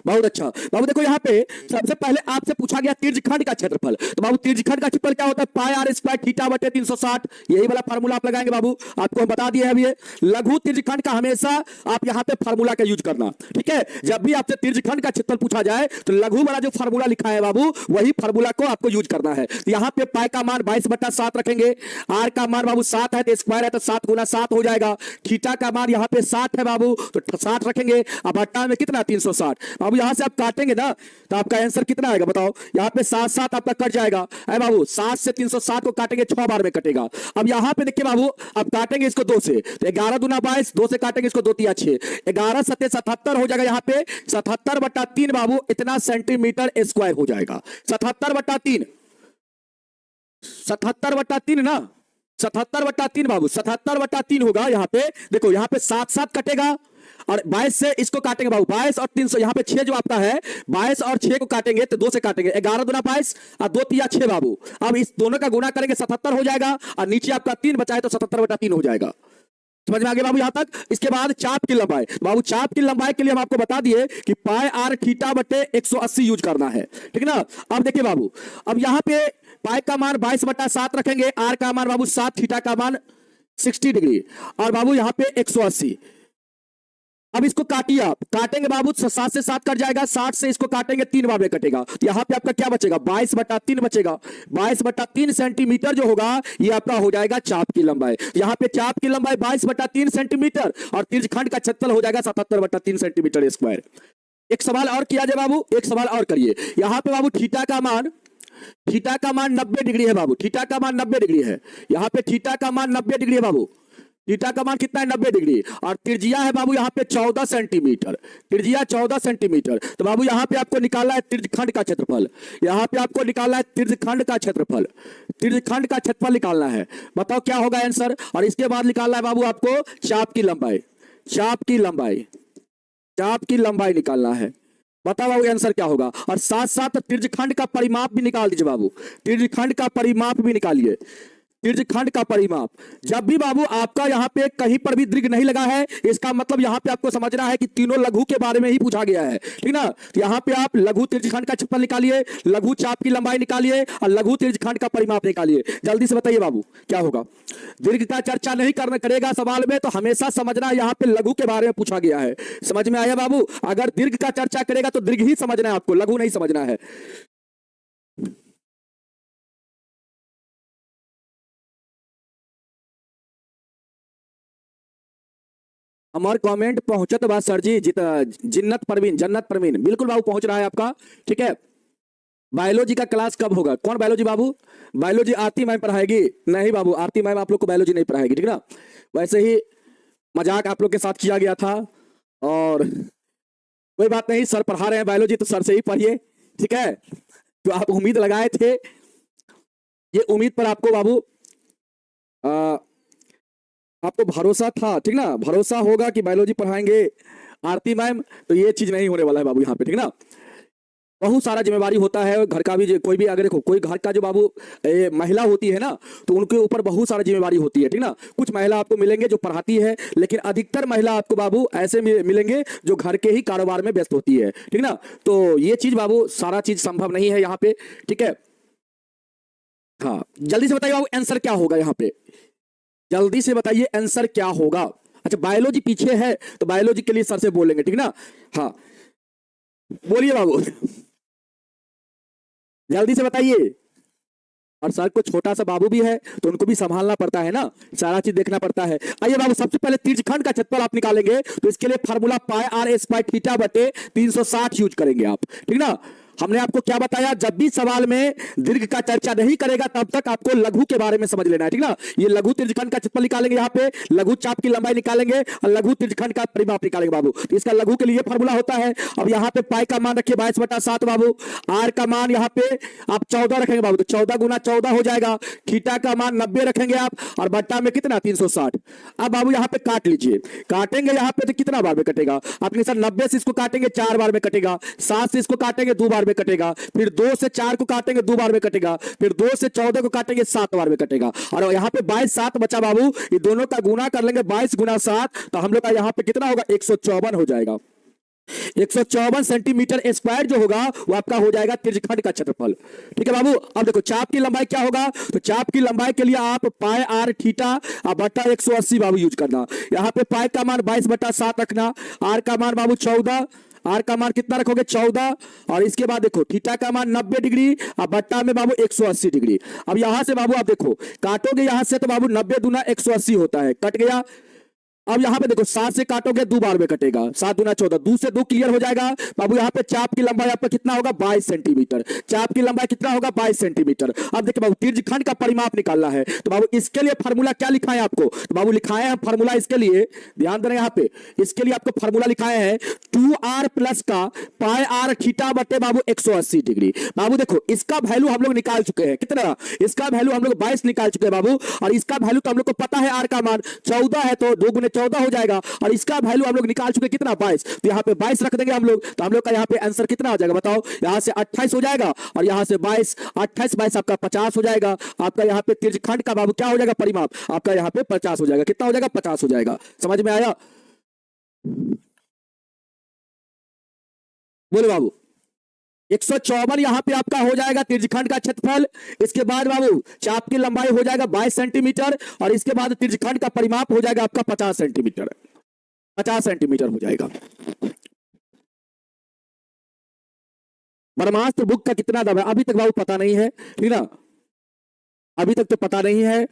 बहुत अच्छा बाबू। देखो यहाँ पे सबसे पहले आपसे पूछा गया त्रिज्यखंड का क्षेत्रफल। तो बाबू त्रिज्यखंड का क्षेत्रफल क्या होता है? पाई आर स्क्वायर थीटा बटे 360। यही वाला फार्मूला आप लगाएंगे बाबू, आपको हम बता दिए हैं अभी। लघु त्रिज्यखंड का हमेशा आप यहाँ पे फार्मूला का यूज करना, ठीक है। जब भी आपसे त्रिज्यखंड का क्षेत्रफल पूछा जाए तो लघु वाला जो फार्मूला लिखा है बाबू, वही फार्मूला को आपको यूज करना है। यहाँ पे पाई का मान 22/7 रखेंगे, आर का मान बाबू 7 है तो स्क्वायर है तो 7 गुना 7 हो जाएगा। थीटा का मान यहाँ पे 7 है बाबू तो 60 रखेंगे। अब बट्टा में कितना? 360। बाबू यहां से आप काटेंगे ना तो आपका आंसर कितना आएगा बताओ? यहां पे 7 आपका कट जाएगा। अरे बाबू 7 से 360 को काटेंगे 6 बार में कटेगा। अब यहां पे देखिए बाबू, अब काटेंगे इसको 2 से तो 11 दूना 22, 2 से काटेंगे इसको 2 तिया 6, 11 सत्ते 77 हो जाएगा। यहां पे 77/3 बाबू इतना सेंटीमीटर स्क्वायर हो जाएगा। 77/3, 77/3 ना, 77/3 बाबू, 77/3 होगा। यहां पे देखो, यहां पे 7 कटेगा और 22 से इसको काटेंगे बाबू, 22 और 300, यहां पे 6 जो आपका है 22 और 6 को काटेंगे तो 2 से काटेंगे, 11 दूना 22 और 2 तिया 6 बाबू। अब इस दोनों का गुणा करेंगे 77 हो जाएगा और नीचे आपका 3 बचा है तो 77/3 हो जाएगा। समझ में आ गया बाबू यहां तक? इसके बाद चाप की लंबाई। बाबू चाप की लंबाई के लिए हम आपको बता दिए कि पाई आर थीटा बटे 180 यूज करना है, ठीक ना। अब देखिए बाबू, अब यहां पे पाई का मान 22/7 रखेंगे, आर का मान बाबू 7, थीटा का मान 60 डिग्री और बाबू यहां पे 180। अब इसको काटिए, आप काटेंगे बाबू 7 से 7 कट जाएगा, 60 से इसको काटेंगे 3 बार में कटेगा तो यहां पे आपका क्या बचेगा? 22/3 बचेगा। 22/3 सेंटीमीटर जो होगा ये आपका हो जाएगा चाप की लंबाई। यहां पे चाप की लंबाई 22/3 सेंटीमीटर और त्रिज्यखंड का क्षेत्रफल हो जाएगा 77/3 सेंटीमीटर स्क्वायर। एक सवाल और किया जाए बाबू, एक सवाल और करिए। यहां पे बाबू थीटा का मान 90 डिग्री है बाबू, थीटा का मान 90 डिग्री है। यहां पे थीटा का मान 90 डिग्री है बाबू, थीटा का मान कितना है? 90 डिग्री और त्रिज्या है बाबू यहाँ पे 14 सेंटीमीटर, त्रिज्या 14 सेंटीमीटर। तो बाबू यहाँ पे आपको निकालना है त्रिज्यखंड का क्षेत्रफल, यहाँ पे आपको निकालना है त्रिज्यखंड का क्षेत्रफल, त्रिज्यखंड का क्षेत्रफल निकालना है। बताओ क्या होगा आंसर? और इसके बाद निकालना है बाबू आपको चाप की लंबाई, चाप की लंबाई, चाप की लंबाई निकालना है। बताओ बाबू आंसर क्या होगा? और साथ साथ त्रिज्यखंड का परिमाप भी निकाल दीजिए बाबू, त्रिज्यखंड का परिमाप भी निकालिए, त्रिज्यखंड का परिमाप। जब भी बाबू आपका यहां पे कहीं पर भी दीर्घ नहीं लगा है, इसका मतलब यहां पे आपको समझना है कि तीनों लघु के बारे में ही पूछा गया है, ठीक ना। तो यहां पे आप लघु त्रिज्यखंड का क्षेत्रफल निकालिए, लघु चाप की लंबाई निकालिए और लघु त्रिज्यखंड का परिमाप निकालिए। जल्दी से बताइए बाबू क्या होगा? दीर्घ का चर्चा नहीं करेगा सवाल में तो हमेशा समझना यहां पे लघु के बारे में पूछा गया है। समझ में आया बाबू? अगर दीर्घ का चर्चा करेगा तो दीर्घ ही समझना है आपको, लघु नहीं समझना है। हमारे कमेंट पहुंचत बा सर जी, जिन्नत परवीन बिल्कुल बाबू पहुंच रहा है आपका, ठीक है। बायोलॉजी का क्लास कब होगा? कौन बायोलॉजी बाबू? बायोलॉजी आरती मैम पढ़ाएगी? नहीं बाबू, आरती मैम आप लोग को बायोलॉजी नहीं पढ़ाएगी, ठीक ना। वैसे ही मजाक आप लोग के साथ किया गया था और कोई बात नहीं, सर पढ़ा रहे हैं बायोलॉजी तो सर से ही पढ़िए, ठीक है। तो आप उम्मीद लगाए थे, ये उम्मीद पर आपको बाबू आपको भरोसा था, ठीक ना, भरोसा होगा कि बायोलॉजी पढ़ाएंगे आरती मैम, तो ये चीज नहीं होने वाला है बाबू यहाँ पे, ठीक ना। बहुत सारा जिम्मेवारी होता है घर का भी, कोई भी अगर देखो कोई घर का जो बाबू महिला होती है ना तो उनके ऊपर बहुत सारा जिम्मेवारी होती है, ठीक ना। कुछ महिला आपको मिलेंगे जो पढ़ाती है, लेकिन अधिकतर महिला आपको बाबू ऐसे मिलेंगे जो घर के ही कारोबार में व्यस्त होती है, ठीक ना। तो ये चीज बाबू सारा चीज संभव नहीं है यहाँ पे, ठीक है। हाँ जल्दी से बताइए बाबू आंसर क्या होगा यहाँ पे, जल्दी से बताइए आंसर क्या होगा। अच्छा बायोलॉजी पीछे है तो बायोलॉजी के लिए सर से बोलेंगे, ठीक ना। हाँ बोलिए बाबू जल्दी से बताइए। और सर को छोटा सा बाबू भी है तो उनको भी संभालना पड़ता है ना, सारा चीज देखना पड़ता है। आइए बाबू सबसे पहले त्रिज्यखंड का क्षेत्रफल आप निकालेंगे तो इसके लिए formula pi r square theta बटे 360 यूज करेंगे आप, ठीक ना। हमने आपको क्या बताया, जब भी सवाल में दीर्घ का चर्चा नहीं करेगा तब तक आपको लघु के बारे में समझ लेना है, ठीक ना। ये लघु त्रिज्यखंड का क्षेत्रफल निकालेंगे, यहाँ पे लघु चाप की लंबाई निकालेंगे और लघु त्रिज्यखंड का परिमाप निकालेंगे बाबू। तो इसका लघु के लिए फार्मूला होता है। अब यहाँ पे पाई का मान रखिए 22/7 बाबू, आर का मान यहाँ पे आप 14 रखेंगे बाबू, तो 14 गुना 14 हो जाएगा। थीटा का मान 90 रखेंगे आप और बट्टा में कितना 360। अब बाबू यहाँ पे काट लीजिए, काटेंगे यहाँ पे तो कितना बार में कटेगा अपने सर? 90 से इसको काटेंगे 4 बार में कटेगा, 7 से इसको काटेंगे 2 बार में कटेगा, फिर 2 से 4 को काटेंगे 2 बार में कटेगा, फिर 2 से 14 को काटेंगे 7 बार में कटेगा। और यहाँ पे 22/7 बचा बाबू, ये दोनों का गुना कर लेंगे 22 गुना 7 तो हम लोग का यहाँ पे कितना होगा 154 हो जाएगा। 154 सेंटीमीटर स्क्वायर जो होगा वो आपका हो जाएगा त्रिज्यखंड का क्षेत्रफल। ठीक है बाबू। अब देखो चाप की लंबाई क्या होगा, तो चाप की लंबाई के लिए आप पाई आर थीटा बटा 180 बाबू यूज करना। यहाँ पे पाई का मान 22/7 रखना, आर का मान बाबू 14, आर का मान कितना रखोगे 14, और इसके बाद देखो थीटा का मान 90 डिग्री और बट्टा में बाबू 180 डिग्री। अब यहां से बाबू आप देखो काटोगे यहां से तो बाबू 90 दूना 180 होता है, कट गया। अब यहां पे देखो 7 से काटोगे 2 बार में कटेगा, 7 दूना 14, 2 से 2 क्लियर हो जाएगा बाबू। यहां पे चाप की लंबाई आपका कितना होगा 22 सेंटीमीटर, चाप की लंबाई कितना होगा 22 सेंटीमीटर। अब देखिए बाबू त्रिज्यखंड का परिमाप निकालना है, तो बाबू इसके लिए फार्मूला क्या लिखाए आपको, तो बाबू लिखाए हैं फार्मूला इसके लिए, ध्यान देना यहाँ पे, इसके लिए आपको फार्मूला लिखाए हैं 2r प्लस का पाई आर थीटा बटे बाबू 180 डिग्री। बाबू देखो इसका वैल्यू हम लोग निकाल चुके हैं, कितना, इसका वैल्यू हम लोग 22 निकाल चुके हैं बाबू, और इसका वैल्यू तो हम लोग को पता है आर का मान 14 है, तो 2 गुने 14 हो जाएगा, और इसका वैल्यू हम लोग निकाल चुके कितना 22, तो यहाँ पे 22 रख देंगे हम लोग, तो हम लोग का यहाँ पे आंसर कितना हो जाएगा बताओ, यहाँ से 28 हो जाएगा और यहाँ से 22, 28 22 आपका 50 हो जाएगा। आपका यहाँ पे त्रिज्यखंड का बाबू क्या हो जाएगा परिमाप, आपका यहाँ पे 50 हो जाएगा, कितना हो जाएगा 50 हो जाएगा। समझ में आया, बोलो बाबू। 154 यहां पे आपका हो जाएगा त्रिज्यखंड का क्षेत्रफल। इसके बाद बाबू चाप की लंबाई हो जाएगा 22 सेंटीमीटर, और इसके बाद त्रिज्यखंड का परिमाप हो जाएगा आपका 50 सेंटीमीटर, 50 सेंटीमीटर हो जाएगा। ब्रह्मास्त्र बुक का कितना दाम है अभी तक बाबू पता नहीं है, ठीक ना, अभी तक तो पता नहीं है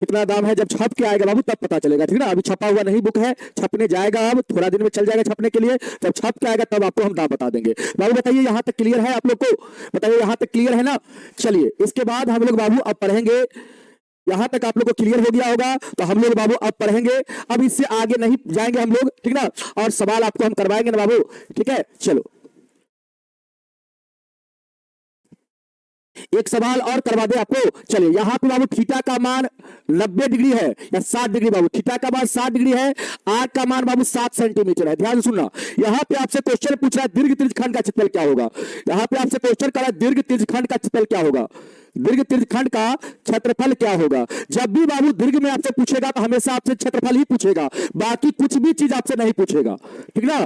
कितना दाम है, जब छप के आएगा बाबू तब पता चलेगा, ठीक ना। अभी छपा हुआ नहीं बुक है, छपने जाएगा, अब थोड़ा दिन में चल जाएगा छपने के लिए, जब छप के आएगा तब आपको हम दाम बता देंगे। बाबू बताइए यहां तक क्लियर है आप लोग को, बताइए यहां तक क्लियर है ना। चलिए इसके बाद हम लोग बाबू अब पढ़ेंगे, यहां तक आप लोग को क्लियर हो गया होगा, तो हम लोग बाबू अब पढ़ेंगे, अब इससे आगे नहीं जाएंगे हम लोग, ठीक ना, और सवाल आपको हम करवाएंगे ना बाबू, ठीक है। चलो एक सवाल और करवा दे आपको। चलिए यहाँ पे बाबू थीटा का मान 90 डिग्री है या 60 डिग्री, बाबू थीटा का मान 60 डिग्री है, आर का मान बाबू 7 सेंटीमीटर है। ध्यान सुनना, यहाँ पे आपसे क्वेश्चन पूछ रहा है दीर्घ त्रिज्यखंड का क्षेत्रफल क्या होगा, यहाँ पे आपसे क्वेश्चन कर रहा है दीर्घ त्रिज्यखंड का क्षेत्रफल क्या होगा, दीर्घ त्रिज्यखंड का क्षेत्रफल क्या होगा। जब भी बाबू दीर्घ में आपसे पूछेगा तो हमेशा आपसे क्षेत्रफल ही पूछेगा, बाकी कुछ भी चीज आपसे नहीं पूछेगा, ठीक ना।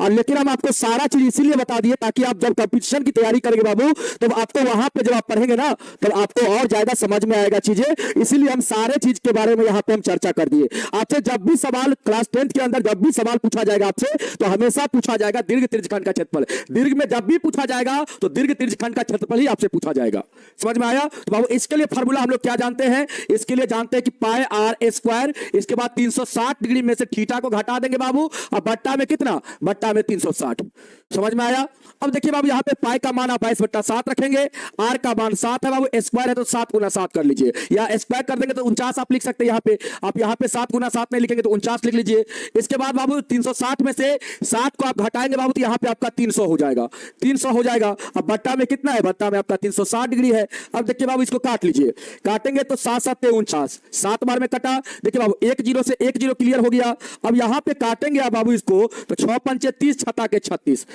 और लेकिन हम आपको सारा चीज इसीलिए बता दिए ताकि आप जब कंपटीशन की तैयारी करेंगे बाबू, तो आपको वहां पे जब आप पढ़ेंगे ना तब आपको और ज्यादा समझ में आएगा चीजें, इसीलिए हम सारे चीज के बारे में यहाँ पे हम चर्चा कर दिए। आपसे जब भी सवाल क्लास 10th के अंदर जब भी सवाल पूछा जाएगा आपसे, तो हमेशा पूछा जाएगा दीर्घ त्रिज्यखंड का क्षेत्रफल, दीर्घ में जब भी पूछा जाएगा तो दीर्घ त्रिज्यखंड का क्षेत्रफल ही आपसे पूछा जाएगा। समझ में आया। तो बाबू इसके लिए फार्मूला हम लोग क्या जानते हैं, इसके लिए जानते हैं कि पाई आर स्क्वायर, इसके बाद 360 डिग्री में से थीटा को घटा देंगे बाबू, और बट्टा में कितना, बट्टा में 360। समझ में आया। अब देखिए बाबू यहाँ पे पाई का मान आप 22/7 रखेंगे, आर का मान 7 है बाबू, स्क्वायर है तो 7 गुना 7 कर लीजिए, या स्क्वायर कर देंगे तो 49 आप लिख सकते हैं। यहाँ पे आप यहाँ पे 7 गुना 7 नहीं लिखेंगे तो 49 लिख लीजिए। इसके बाद बाबू 360 में से 7 को आप घटाएंगे बाबू, तो यहाँ पे आपका 300 हो जाएगा, 300 हो जाएगा। अब बट्टा में कितना है, बट्टा में आपका 360 डिग्री है। अब देखिए बाबू इसको काट लीजिए, काटेंगे तो 7 7 49, 7 बार में कटा। देखिए बाबू 1 0 से 1 0 क्लियर हो गया। अब यहाँ पे काटेंगे आप बाबू इसको तो 6 पंचे 30, 6 के 36,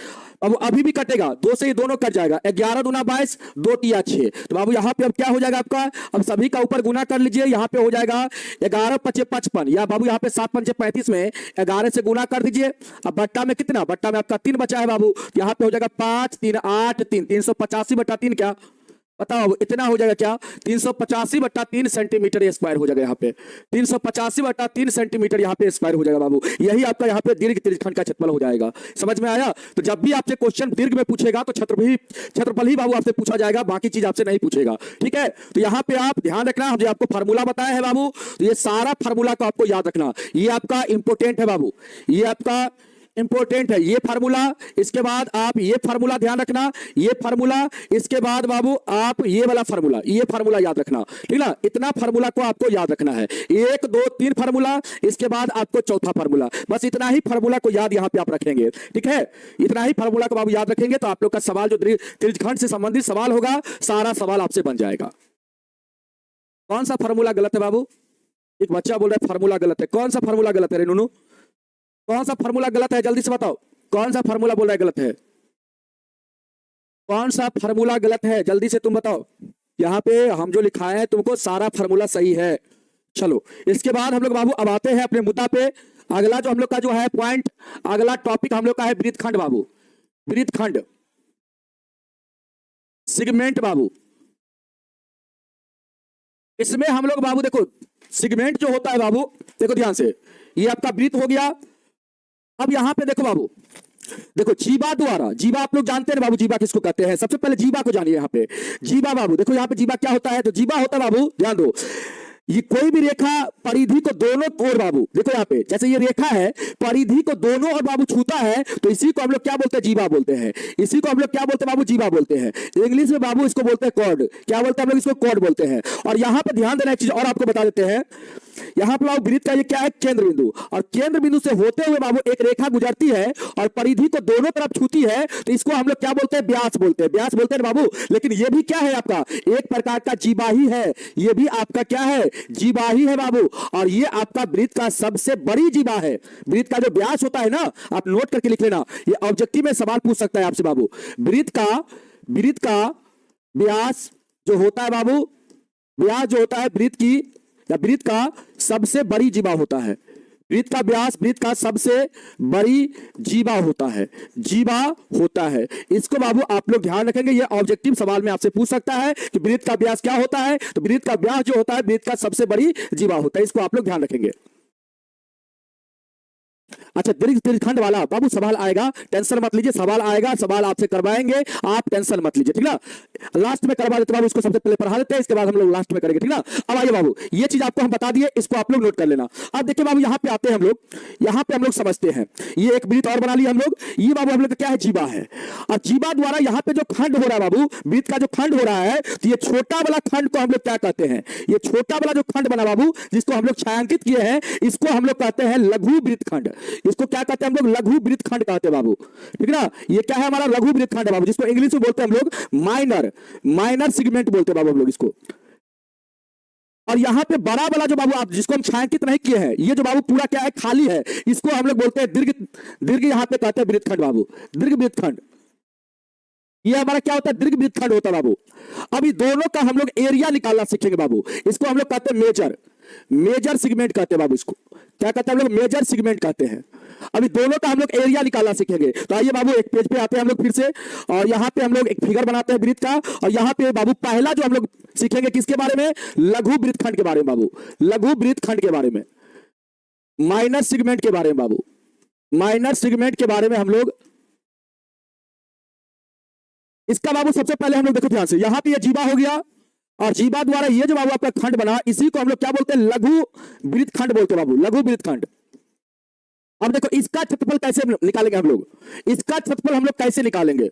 अब अभी भी कटेगा, 2 से ये दोनों कट जाएगा, 11 दूना 22, 2 तिया 6। तो बाबू यहाँ पे अब क्या हो जाएगा आपका, अब सभी का ऊपर गुना कर लीजिए, यहाँ पे हो जाएगा 11 5 55, या बाबू यहाँ पे 7 पंचे 35 में 11 से गुना कर दीजिए। अब बट्टा में कितना, बट्टा में आपका 3 बचा है बाबू, यहाँ पे हो जाएगा 5 3 8 3, 385/3 क्या बताओ इतना हो जाएगा क्या, 385/3 सेंटीमीटर स्क्वायर हो जाएगा। यहाँ पे 385/3 सेंटीमीटर यहाँ पे स्क्वायर हो जाएगा बाबू, यही आपका यहाँ पे दीर्घ त्रिज्यखंड का क्षेत्रफल हो जाएगा। समझ में आया। तो जब भी आपसे क्वेश्चन दीर्घ में पूछेगा तो क्षेत्रफल ही बाबू आपसे पूछा जाएगा, बाकी चीज आपसे नहीं पूछेगा, ठीक है। तो यहाँ पे आप ध्यान रखना, हम जो आपको फार्मूला बताया है बाबू, तो ये सारा फार्मूला को आपको याद रखना, ये आपका इंपोर्टेंट है बाबू, ये आपका इंपोर्टेंट है ये फार्मूला। इसके बाद आप ये फार्मूला ध्यान रखना, ये फार्मूला, इसके बाद बाबू आप ये वाला फार्मूला, ये फार्मूला याद रखना, ठीक ना। इतना फार्मूला को आपको याद रखना है, 1 2 3 फार्मूला, इसके बाद आपको चौथा फार्मूला, बस इतना ही फार्मूला को याद यहाँ पे आप रखेंगे, ठीक है। इतना ही फार्मूला को आप याद रखेंगे तो आप लोग का सवाल जो त्रिज्यखंड से संबंधित सवाल होगा, सारा सवाल आपसे बन जाएगा। कौन सा फार्मूला गलत है बाबू, एक बच्चा बोल रहा है फार्मूला गलत है, कौन सा फार्मूला गलत है रे नूनू, कौन सा फार्मूला गलत है, जल्दी से बताओ कौन सा फार्मूला बोल रहा है गलत है, कौन सा फार्मूला गलत है, जल्दी से तुम बताओ। यहाँ पे हम जो लिखाए हैं तुमको सारा फार्मूला सही है, चलो इसके बाद हम लोग बाबू अब आते हैं अपने मुद्दा पे। अगला जो हम लोग का जो है पॉइंट, अगला टॉपिक हम लोग का है वृत्तखंड बाबू। वृत्तखंड, सेगमेंट बाबू। इसमें हम लोग बाबू देखो सेगमेंट जो होता है बाबू, देखो ध्यान से, ये आपका वृत्त हो गया। अब यहां पे देखो बाबू, देखो जीवा द्वारा, जीवा आप लोग जानते हैं बाबू, जीवा किसको कहते हैं? सबसे पहले जीवा को जानिए। यहाँ पे जीवा बाबू देखो, यहाँ पे जीवा क्या होता है? तो जीवा होता है बाबू, ध्यान दो, ये कोई भी रेखा परिधि को दोनों ओर बाबू, देखो यहाँ पे जैसे ये रेखा है, परिधि को दोनों ओर बाबू छूता है, तो इसी को हम लोग क्या बोलते हैं? जीवा बोलते हैं। इसी को हम लोग क्या बोलते हैं बाबू? जीवा बोलते हैं। इंग्लिश में बाबू इसको बोलते हैं कॉर्ड। क्या बोलते हैं हम लोग? इसको कॉर्ड बोलते हैं। और यहाँ पे ध्यान देना एक चीज और आपको बता देते हैं, यहाँ पे बाबू वृत्त का ये क्या है? केंद्र बिंदु। और केंद्र बिंदु से होते हुए बाबू एक रेखा गुजरती है और परिधि को दोनों तरफ छूती है, तो इसको हम लोग क्या बोलते हैं? व्यास बोलते हैं। व्यास बोलते हैं बाबू। लेकिन ये भी क्या है आपका? एक प्रकार का जीवा ही है। ये भी आपका क्या है? जीवा ही है बाबू। और ये आपका वृत्त का सबसे बड़ी जीवा है। वृत्त का जो व्यास होता है ना, आप नोट करके लिख लेना, ये ऑब्जेक्टिव में सवाल पूछ सकता है आपसे बाबू। वृत्त का व्यास जो होता है बाबू, व्यास जो होता है वृत्त की या वृत्त का सबसे बड़ी जीवा होता है। वृत्त का व्यास वृत्त का सबसे बड़ी जीवा होता है, जीवा होता है। इसको बाबू आप लोग ध्यान रखेंगे, ये ऑब्जेक्टिव सवाल में आपसे पूछ सकता है कि वृत्त का व्यास क्या होता है? तो वृत्त का व्यास जो होता है वृत्त का सबसे बड़ी जीवा होता है। इसको आप लोग ध्यान रखेंगे। अच्छा, दीर्घखंड वाला बाबू सवाल आएगा, टेंशन मत लीजिए, सवाल आएगा, सवाल आपसे करवाएंगे, आप टेंशन मत लीजिए, ठीक ना। लास्ट में करवा देते बाबू, इसको सबसे पहले पढ़ा देते हैं, इसके बाद हम लोग लास्ट में करेंगे, ठीक ना। अब आइए बाबू, ये चीज आपको हम बता दिए, इसको आप लोग नोट कर लेना। अब देखिए बाबू, यहाँ पे आते हैं हम लोग, यहाँ पे हम लोग समझते हैं, ये एक वृत्त और बना लिया हम लोग। ये बाबू हम लोग क्या है? जीवा है। और जीवा द्वारा यहाँ पे जो खंड हो रहा है बाबू, वृत्त का जो खंड हो रहा है, तो ये छोटा वाला खंड को हम लोग क्या कहते हैं? ये छोटा वाला जो खंड बना बाबू, जिसको हम लोग छायांकित किए हैं, इसको हम लोग कहते हैं लघु वृत्तखंड। इसको क्या कहते हैं हम लोग? लघु वृत्तखंड कहते हैं बाबू, ठीक ना। ये क्या है? हमारा लघु वृत्तखंड है बाबू, जिसको इंग्लिश में बोलते हैं हम लोग माइनर सेगमेंट बोलते हैं बाबू हम लोग इसको। और यहां पे बड़ा वाला जो बाबू आप जिसको हम छायांकित नहीं किए हैं, ये जो बाबू पूरा क्या है? खाली है, इसको हम लोग बोलते हैं दीर्घ यहां पे कहते हैं वृत्तखंड बाबू, दीर्घ वृत्तखंड। ये हमारा क्या होता है? दीर्घ वृत्तखंड होता है बाबू। अभी दोनों का हम लोग एरिया निकालना सीखेंगे बाबू। इसको हम लोग कहते हैं मेजर सेगमेंट कहते हैं बाबू। इसको क्या कहते हैं हम लोग? मेजर सेगमेंट कहते हैं। अभी दोनों का हम लोग एरिया निकालना सीखेंगे। तो आइए बाबू, एक पेज पे आते हैं हम लोग फिर से, और यहाँ पे हम लोग एक फिगर बनाते हैं वृत्त का। और यहाँ पे बाबू पहला जो हम लोग सीखेंगे किसके बारे में? लघु वृत्तखंड के बारे में बाबू, लघु वृत्तखंड के बारे में, माइनर सेगमेंट के बारे में बाबू, माइनर सेगमेंट के बारे में हम लोग। इसका बाबू सबसे पहले हम लोग देखो ध्यान से, यहाँ पे ये जीवा हो गया, और जीवा द्वारा ये जो बाबू आपका खंड बना, इसी को हम लोग क्या बोलते हैं? लघु वृत्तखंड बोलते हैं बाबू, लघु वृत्तखंड। अब देखो इसका क्षेत्रफल कैसे निकालेंगे हम लोग? इसका क्षेत्रफल हम लोग कैसे निकालेंगे?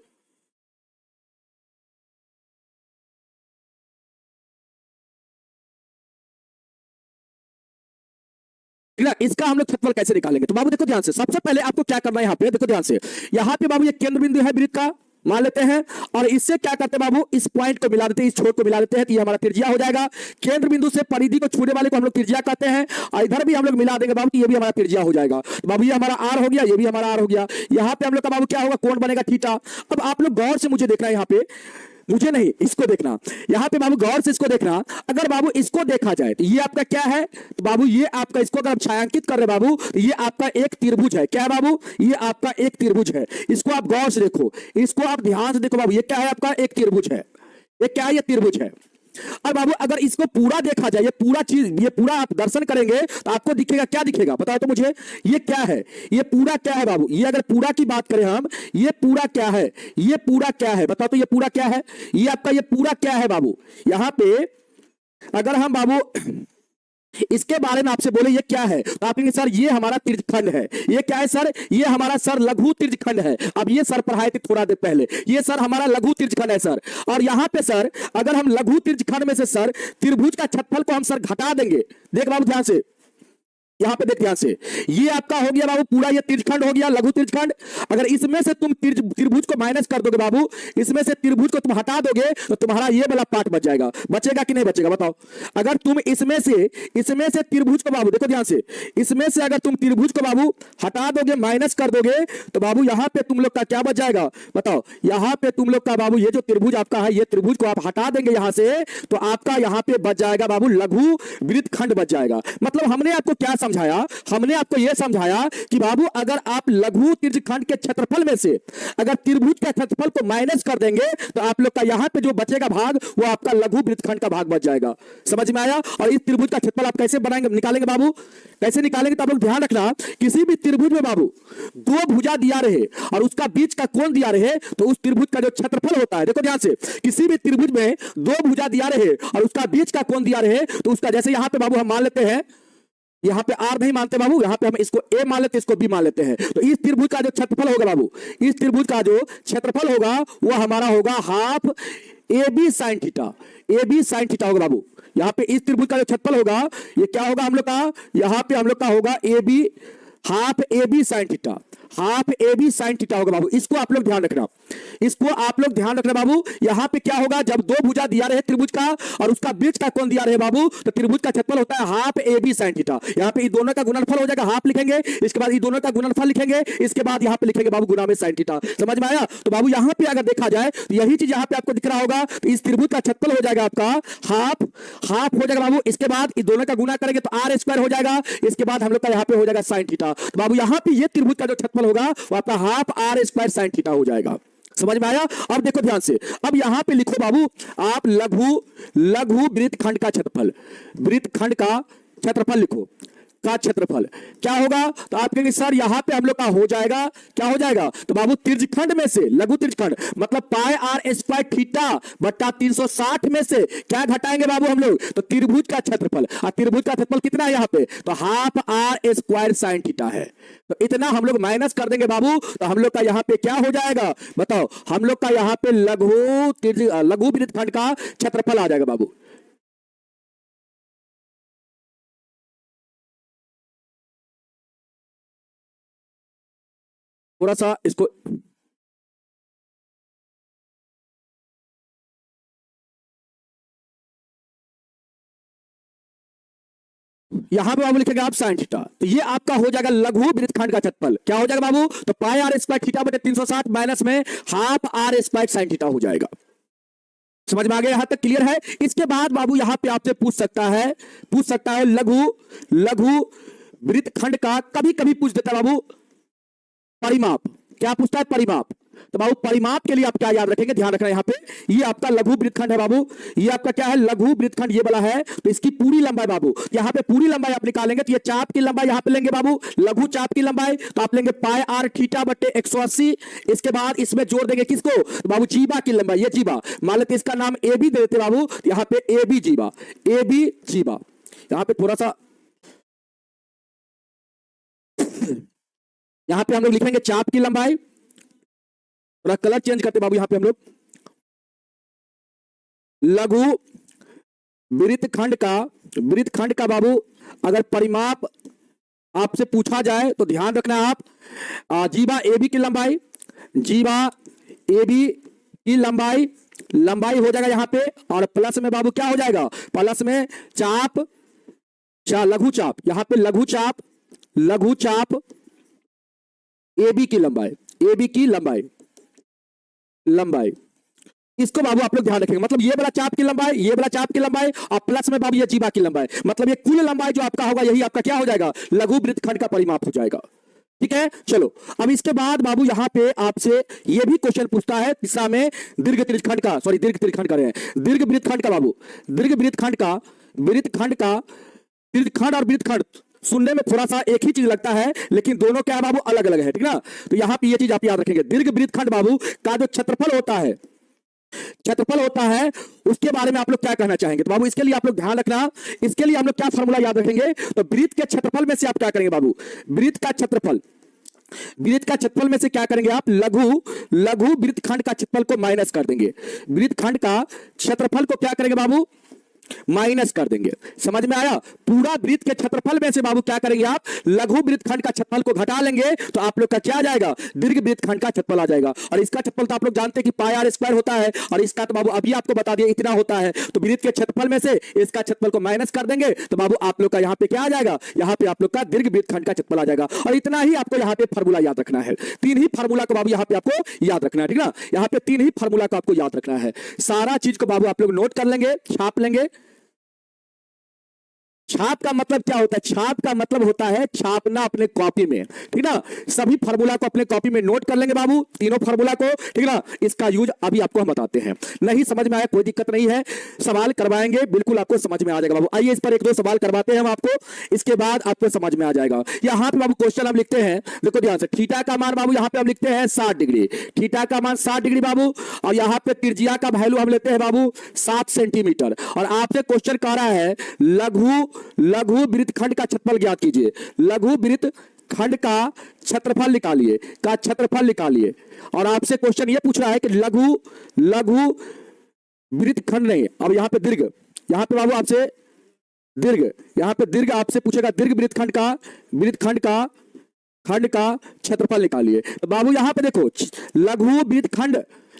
ठीक है, इसका हम लोग क्षेत्रफल कैसे निकालेंगे? तो बाबू देखो ध्यान से, सबसे पहले आपको क्या करना है, यहाँ पे देखो ध्यान से, यहाँ पे बाबू ये केंद्र बिंदु है वृत्त का, मान लेते हैं, और इससे क्या करते हैं बाबू? इस पॉइंट को मिला देते हैं, इस छोर को मिला देते हैं, तो ये हमारा त्रिज्या हो जाएगा। केंद्र बिंदु से परिधि को छूने वाले को हम लोग त्रिज्या कहते हैं, और इधर भी हम लोग मिला देंगे बाबू, तो ये भी हमारा त्रिज्या हो जाएगा। तो बाबू ये हमारा आर हो गया, ये भी हमारा आर हो गया। यहाँ पे हम लोग का बाबू क्या होगा? कोण बनेगा थीटा। अब आप लोग गौर से मुझे देखना है, यहाँ पे मुझे नहीं, इसको देखना। यहाँ पे बाबू गौर से इसको देखना। अगर बाबू इसको देखा जाए तो ये आपका क्या है? तो बाबू ये आपका, इसको अगर आप छायांकित कर रहे बाबू, तो ये आपका एक त्रिभुज है। क्या है बाबू? ये आपका एक त्रिभुज है। इसको आप गौर से देखो, इसको आप ध्यान से देखो बाबू, ये क्या है? आपका एक त्रिभुज है। ये क्या है? ये त्रिभुज है। अब बाबू अगर इसको पूरा देखा जाए, ये पूरा चीज, ये पूरा आप दर्शन करेंगे तो आपको दिखेगा, क्या दिखेगा बताओ तो मुझे? ये क्या है? ये पूरा क्या है बाबू? ये अगर पूरा की बात करें हम, ये पूरा क्या है? ये पूरा क्या है बताओ तो? ये पूरा क्या है? ये आपका ये पूरा क्या है बाबू? यहां पे अगर हम बाबू इसके बारे में आपसे बोले ये क्या है, तो आप कहेंगे सर ये हमारा त्रिज्यखंड है। ये क्या है सर? ये हमारा सर लघु त्रिज्यखंड है। अब ये सर पढ़ाए थे थोड़ा देर पहले, ये सर हमारा लघु त्रिज्यखंड है सर। और यहाँ पे सर अगर हम लघु त्रिज्यखंड में से सर त्रिभुज का क्षेत्रफल को हम सर घटा देंगे, देख बाबू ध्यान से, यहां पे देख ध्यान से, ये आपका हो गया बाबू पूरा, ये त्रिज्यखंड हो गया, लघु त्रिज्यखंड। अगर इसमें से तुम त्रिभुज को माइनस कर दोगे बाबू, इसमें से त्रिभुज को तुम हटा दोगे तो तुम्हारा ये वाला पार्ट बच जाएगा। बचेगा कि नहीं बचेगा बताओ? अगर तुम इसमें से त्रिभुज को बाबू देखो ध्यान से, इसमें से अगर तुम त्रिभुज को बाबू हटा दोगे, माइनस कर दोगे, तो बाबू यहां पे तुम लोग का क्या बच जाएगा बताओ? यहां पे तुम लोग का बाबू ये जो त्रिभुज आपका है, ये त्रिभुज को आप हटा देंगे यहां से, तो आपका यहां पे बच जाएगा बाबू लघु वृत्तखंड बच जाएगा। मतलब हमने आपको क्या समझाया? हमने आपको यह समझाया कि बाबू अगर आप लघु त्रिज्यखंड के क्षेत्रफल में से अगर त्रिभुज के क्षेत्रफल को माइनस कर देंगे तो आप लोग का यहां पे जो बचेगा भाग वो आपका लघु वृत्तखंड का भाग बच जाएगा। समझ में आया? और इस त्रिभुज का क्षेत्रफल आप कैसे बनाएंगे, निकालेंगे बाबू? कैसे निकालेंगे? तो आप लोग ध्यान रखना, किसी भी त्रिभुज में बाबू दो भुजा दिया रहे और उसका बीच का कोण दिया रहे, तो उस त्रिभुज का जो क्षेत्रफल होता है, देखो ध्यान से, किसी भी त्रिभुज में दो भुजा दिया रहे और उसका बीच का कोण दिया रहे, तो उसका जैसे यहां पे बाबू हम मान लेते हैं, यहां पे आर नहीं मानते बाबू, यहां पे हम इसको ए मान लेते, इसको बी मान लेते हैं, तो इस त्रिभुज का जो क्षेत्रफल होगा बाबू, इस त्रिभुज का जो क्षेत्रफल होगा वो हमारा होगा half a b sine theta. A b sine theta होगा बाबू। यहां पे इस त्रिभुज का जो क्षेत्रफल होगा ये क्या होगा हम लोग का? यहां पे हम लोग का होगा a b, half a b sine theta, half a b sine theta होगा बाबू। इसको आप लोग ध्यान रखना, इसको आप लोग ध्यान रखना बाबू। यहां पे क्या होगा, जब दो भुजा दिया रहे त्रिभुज का और उसका बीच का कोण दिया रहे बाबू, तो त्रिभुज का क्षेत्रफल होता है half a b sine theta. यहां पे इन दोनों का गुणनफल हो जाएगा, हाफ लिखेंगे, इसके बाद इन दोनों का गुणनफल लिखेंगे, इसके बाद यहां पे लिखेंगे बाबू गुणा में साइन थीटा। समझ में आया? तो बाबू यहां पे अगर देखा जाए तो यही चीज यहां पे आपको दिख रहा होगा, तो इस त्रिभुज का क्षेत्रफल हो जाएगा आपका हाफ, हाफ हो जाएगा बाबू। इसके बाद इन दोनों का गुणा करेंगे तो आर स्क्वायर हो जाएगा, इसके बाद हम लोग का यहां पे हो जाएगा साइन थीटा। तो बाबू यहां पे ये त्रिभुज का जो क्षेत्रफल होगा वो आपका half r square sine theta हो जाएगा। समझ में आया? अब देखो ध्यान से, अब यहां पे लिखो बाबू आप लघु वृत्तखंड का क्षेत्रफल, वृत्तखंड का क्षेत्रफल लिखो, का क्षेत्रफल क्या होगा? तो आप कहेंगे सर यहां पे हम लोग का हो जाएगा, क्या हो जाएगा? तो बाबू त्रिज्यखंड में से, लघु त्रिज्यखंड मतलब पाई आर स्क्वायर थीटा बट्टा 360 में से क्या घटाएंगे बाबू हम लोग? तो त्रिभुज का क्षेत्रफल। और त्रिभुज का क्षेत्रफल कितना है यहां पे? तो half r square sine theta है। तो इतना हम लोग माइनस कर देंगे बाबू, तो हम लोग का यहां पे क्या हो जाएगा बताओ? हम लोग का यहां पे लघु वृत्तखंड का क्षेत्रफल आ जाएगा बाबू। थोड़ा सा इसको यहां पे बाबू लिखेंगे आप साइन थीटा, तो ये आपका हो जाएगा लघु वृत्तखंड का क्षेत्रफल। क्या हो जाएगा बाबू? तो पाई आर स्क्वायर थीटा बटे 360 माइनस में half r square sine theta हो जाएगा। समझ में आ गया? यहां तक क्लियर है? इसके बाद बाबू यहां पे आपसे पूछ सकता है लघु वृत्तखंड का, कभी कभी पूछ देता है बाबू परिमाप। क्या पूछता है? परिमाप। तो बाबू परिमाप के लिए आप क्या याद रखेंगे, ध्यान रखना, यहां पे ये आपका लघु वृत्तखंड है बाबू, ये आपका क्या है? लघु वृत्तखंड ये वाला है, तो इसकी पूरी लंबाई बाबू, यहां पे पूरी लंबाई आप निकालेंगे तो ये चाप की लंबाई यहां पे लेंगे बाबू, लघु चाप की लंबाई, तो आप लेंगे पाई आर थीटा बटे 180। इसके बाद इसमें जोड़ देंगे किसको? तो बाबू जीवा की लंबाई, ये जीवा मान लेते इसका नाम ए बी दे देते बाबू, यहां पे ए बी जीवा, ए बी जीवा। यहां पे थोड़ा सा यहां पे हम लोग लिखेंगे चाप की लंबाई, थोड़ा कलर चेंज करते बाबू, यहां पे हम लोग लघु वृत्तखंड का बाबू अगर परिमाप आपसे पूछा जाए तो ध्यान रखना आप जीवा ए बी की लंबाई, जीवा ए बी की लंबाई हो जाएगा यहां पे, और प्लस में बाबू क्या हो जाएगा? प्लस में चाप, लघु चाप, यहां पे लघु चाप ए बी की लंबाई, इसको बाबू आप लोग ध्यान रखेंगे। मतलब ये वाला चाप की लंबाई, ये वाला चाप की लंबाई, और प्लस में बाबू ये जीवा की लंबाई, मतलब ये कुल लंबाई जो आपका होगा यही आपका क्या हो जाएगा? लघु वृत्तखंड का परिमाप हो जाएगा। ठीक है, चलो अब इसके बाद बाबू यहां पे आपसे ये भी क्वेश्चन पूछता है तीसरा में दीर्घ त्रिज्यखंड का, सॉरी दीर्घ त्रिज्यखंड कर रहे हैं, दीर्घ वृत्तखंड का बाबू, दीर्घ वृत्तखंड का त्रिज्यखंड और वृत्तखंड सुनने में थोड़ा सा एक ही चीज लगता है, लेकिन दोनों क्या है बाबू? अलग अलग है। ठीक ना? तो यहां पे ये चीज आप याद रखेंगे, दीर्घ वृत्तखंड बाबू का जो क्षेत्रफल होता है उसके बारे में आप लोग क्या कहना चाहेंगे? तो बाबू इसके लिए आप लोग ध्यान रखना, इसके लिए हम लोग क्या फॉर्मूला याद रखेंगे? तो वृत्त के क्षेत्रफल में से आप क्या करेंगे बाबू? वृत्त का क्षेत्रफल में से क्या करेंगे आप? लघु वृत्तखंड का क्षेत्रफल को माइनस कर देंगे। वृत्तखंड का क्षेत्रफल को क्या करेंगे बाबू? माइनस कर देंगे। समझ में आया? पूरा वृत्त के क्षेत्रफल में से बाबू क्या करेंगे आप, लघु वृत्तखंड का क्षेत्रफल को घटा लेंगे तो आप लोग का क्या आ जाएगा, दीर्घ वृत्तखंड का क्षेत्रफल आ जाएगा। और इसका क्षेत्रफल तो आप लोग जानते हैं कि पाई आर स्क्वायर होता है, और इसका तो बाबू अभी आपको बता दिया इतना होता है। तो वृत्त के क्षेत्रफल में से इसका क्षेत्रफल को माइनस कर देंगे तो बाबू आप लोग का यहाँ पे क्या आ जाएगा, यहाँ पे आप लोग का दीर्घ वृत्तखंड का क्षेत्रफल आ जाएगा। और इतना ही आपको यहाँ पे फार्मूला याद रखना है, तीन ही फार्मूला को बाबू यहाँ पे आपको याद रखना है, ठीक ना। यहाँ पे तीन ही फार्मूला को आपको याद रखना है। सारा चीज को बाबू आप लोग नोट कर लेंगे, छाप लेंगे। छाप का मतलब क्या होता है, छाप का मतलब होता है छापना अपने कॉपी में, ठीक ना। सभी फार्मूला को अपने कॉपी में नोट कर लेंगे बाबू, तीनों फार्मूला को, ठीक ना। इसका यूज अभी आपको हम बताते हैं। नहीं समझ में आया कोई दिक्कत नहीं है, सवाल करवाएंगे, बिल्कुल आपको समझ में आ जाएगा बाबू। आइए इस पर एक दो सवाल करवाते हैं हम आपको, इसके बाद आपको समझ में आ जाएगा। यहां पे बाबू क्वेश्चन हम लिखते हैं, देखो ध्यान से, थीटा का मान बाबू यहां पे हम लिखते हैं 60 डिग्री, थीटा का मान 60 डिग्री बाबू। और यहां पे त्रिज्या का वैल्यू हम लेते हैं बाबू 7 सेंटीमीटर। और आपसे क्वेश्चन कह रहा है लघु वृत्तखंड का क्षेत्रफल ज्ञात कीजिए, लघु वृत्तखंड का क्षेत्रफल निकालिए, का क्षेत्रफल निकालिए। और आपसे क्वेश्चन ये पूछ रहा है कि लघु वृत्तखंड नहीं, अब यहां पे दीर्घ, यहां पे बाबू आपसे दीर्घ, यहां पे दीर्घ आपसे पूछेगा, दीर्घ वृत्तखंड का क्षेत्रफल निकालिए। तो बाबू यहां पे देखो,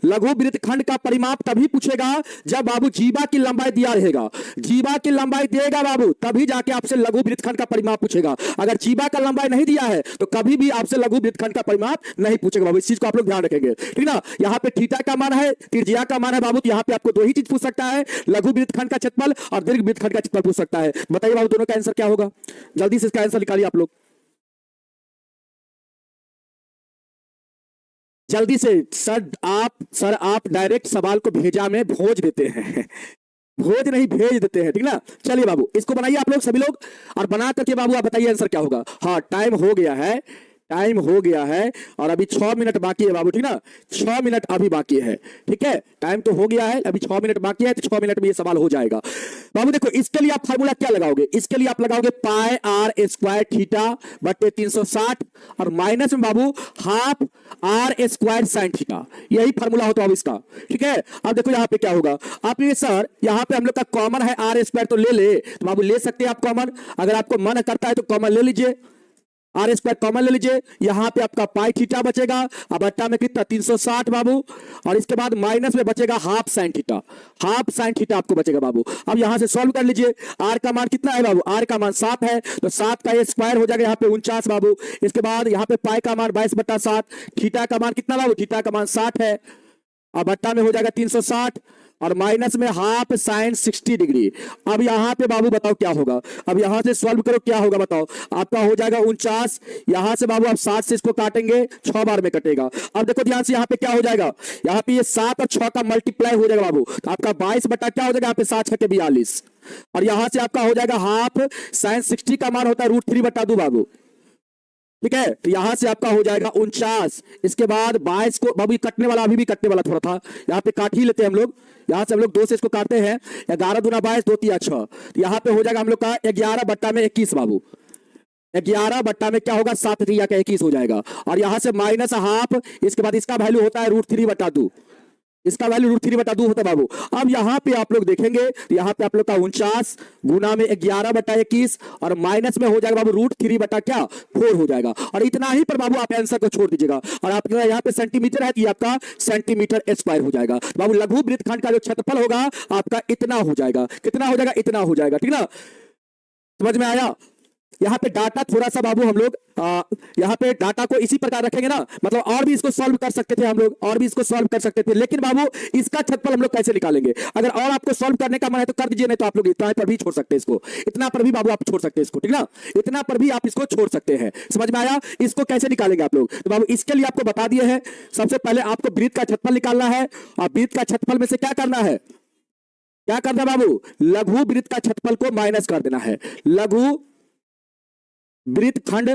लघु वृत्तखंड का परिमाप तभी पूछेगा जब बाबू जीवा की लंबाई दिया रहेगा, जीवा की लंबाई देगा बाबू तभी जाके आपसे लघु वृत्तखंड का परिमाप पूछेगा। अगर जीवा का लंबाई नहीं दिया है तो कभी भी आपसे लघु वृत्तखंड का परिमाप नहीं पूछेगा बाबू, इस चीज को आप लोग ध्यान रखेंगे, ठीक ना। यहाँ पे थीटा का मान है, त्रिज्या का मान है बाबू, तो यहाँ पे आपको दो ही चीज पूछ सकता है, लघु वृत्तखंड का क्षेत्रफल और दीर्घ वृत्तखंड का क्षेत्रफल पूछ सकता है। बताइए बाबू दोनों का आंसर क्या होगा, जल्दी से इसका आंसर निकालिए आप लोग, जल्दी से। सर आप डायरेक्ट सवाल को भेजा में भोज देते हैं, भोज नहीं भेज देते हैं, ठीक ना। चलिए बाबू इसको बनाइए आप लोग सभी लोग, और बना करके बाबू आप बताइए आंसर क्या होगा। हाँ टाइम हो गया है, टाइम हो गया है, और अभी 6 मिनट बाकी है बाबू, ठीक ना, 6 मिनट अभी बाकी है, ठीक है। टाइम तो हो गया है, अभी 6 मिनट बाकी है, तो 6 मिनट में ये सवाल हो जाएगा बाबू। देखो इसके लिए आप फार्मूला क्या लगाओगे, इसके लिए आप लगाओगे पाई आर स्क्वायर थीटा बटे 360, और माइनस में बाबू half r square sine theta, यही फार्मूला होता है इसका, ठीक है। अब देखो यहाँ पे क्या होगा, आप ये सर यहाँ पे हम लोग का कॉमन है आर स्क्वायर, तो ले तो बाबू ले सकते हैं आप कॉमन, अगर आपको मन करता है तो कॉमन ले लीजिए, आर स्क्वायर कॉमन ले लीजिए। यहां पे आपका पाई थीटा बचेगा, अब अट्टा में कितना 360 बाबू, और इसके बाद माइनस में बचेगा half sine theta, half sine theta आपको बचेगा बाबू। अब यहां से सॉल्व कर लीजिए, आर का मान कितना है बाबू, आर का मान 7 है, तो 7 का ये स्क्वायर हो जाएगा यहाँ पे 49 बाबू। इसके बाद यहाँ पे पाई का मान 22/7, थीटा का मान कितना बाबू, थीटा का मान 60 है, अब अट्टा में हो जाएगा 360, और माइनस में हाफ साइन 60 डिग्री। अब यहां पे बाबू बताओ क्या होगा, अब यहां से सॉल्व करो क्या होगा बताओ, आपका हो जाएगा 49, यहां से बाबू आप 7 से इसको काटेंगे, 6 बार में कटेगा। अब देखो ध्यान से यहाँ पे क्या हो जाएगा, यहाँ पे ये 7 और 6 का मल्टीप्लाई हो जाएगा बाबू, तो आपका 22 बटा क्या हो जाएगा, यहाँ पे 7 6 के 42, और यहां से आपका हो जाएगा हाफ साइन 60 का मान होता है √3/2 बाबू, ठीक है। तो यहां से आपका हो जाएगा 49, इसके बाद 22 को बाबू कटने वाला, अभी भी कटने वाला थोड़ा था, यहाँ पे काट ही लेते हैं हम लोग, यहां से हम लोग 2 से इसको काटते हैं, 11 दूना 22, 2 3 6, तो यहाँ पे हो जाएगा हम लोग का 11/21 बाबू, 11 बट्टा में क्या होगा 7 3 का 21 हो जाएगा, और यहां से माइनस हाफ, इसके बाद इसका वैल्यू होता है √3/2, इसका वैल्यू √3/2 होता है बाबू। अब यहां पे आप लोग देखेंगे तो यहां पे आप लोग का 49 गुना में 11/21, और माइनस में हो जाएगा बाबू √3/4 हो जाएगा, और इतना ही पर बाबू आप आंसर को छोड़ दीजिएगा। और आपके यहाँ पे सेंटीमीटर है तो ये आपका सेंटीमीटर स्क्वायर हो जाएगा बाबू। लघु वृत्तखंड का जो क्षेत्रफल होगा आपका इतना हो जाएगा, कितना हो जाएगा, इतना हो जाएगा, ठीक ना। समझ में आया। यहाँ पे डाटा थोड़ा सा बाबू हम लोग यहाँ पे डाटा को इसी प्रकार रखेंगे ना, मतलब और भी इसको सॉल्व कर सकते थे हम लोग, और भी इसको सॉल्व कर सकते थे, लेकिन बाबू इसका क्षेत्रफल हम लोग कैसे निकालेंगे। अगर और आपको सॉल्व करने का मन है तो कर दीजिए, नहीं तो आप लोग इतना पर भी छोड़ सकते हैं इसको, इतना पर भी बाबू आप छोड़ सकते हैं इसको, ठीक ना, इतना पर भी आप इसको छोड़ सकते हैं। समझ में आया। इसको कैसे निकालेंगे आप लोग, तो बाबू इसके लिए आपको बता दिए हैं, सबसे पहले आपको वृत्त का क्षेत्रफल निकालना है, और वृत्त का क्षेत्रफल में से क्या करना है, क्या करना है बाबू, लघु वृत्त का क्षेत्रफल को माइनस कर देना है, लघु वृत्तखंड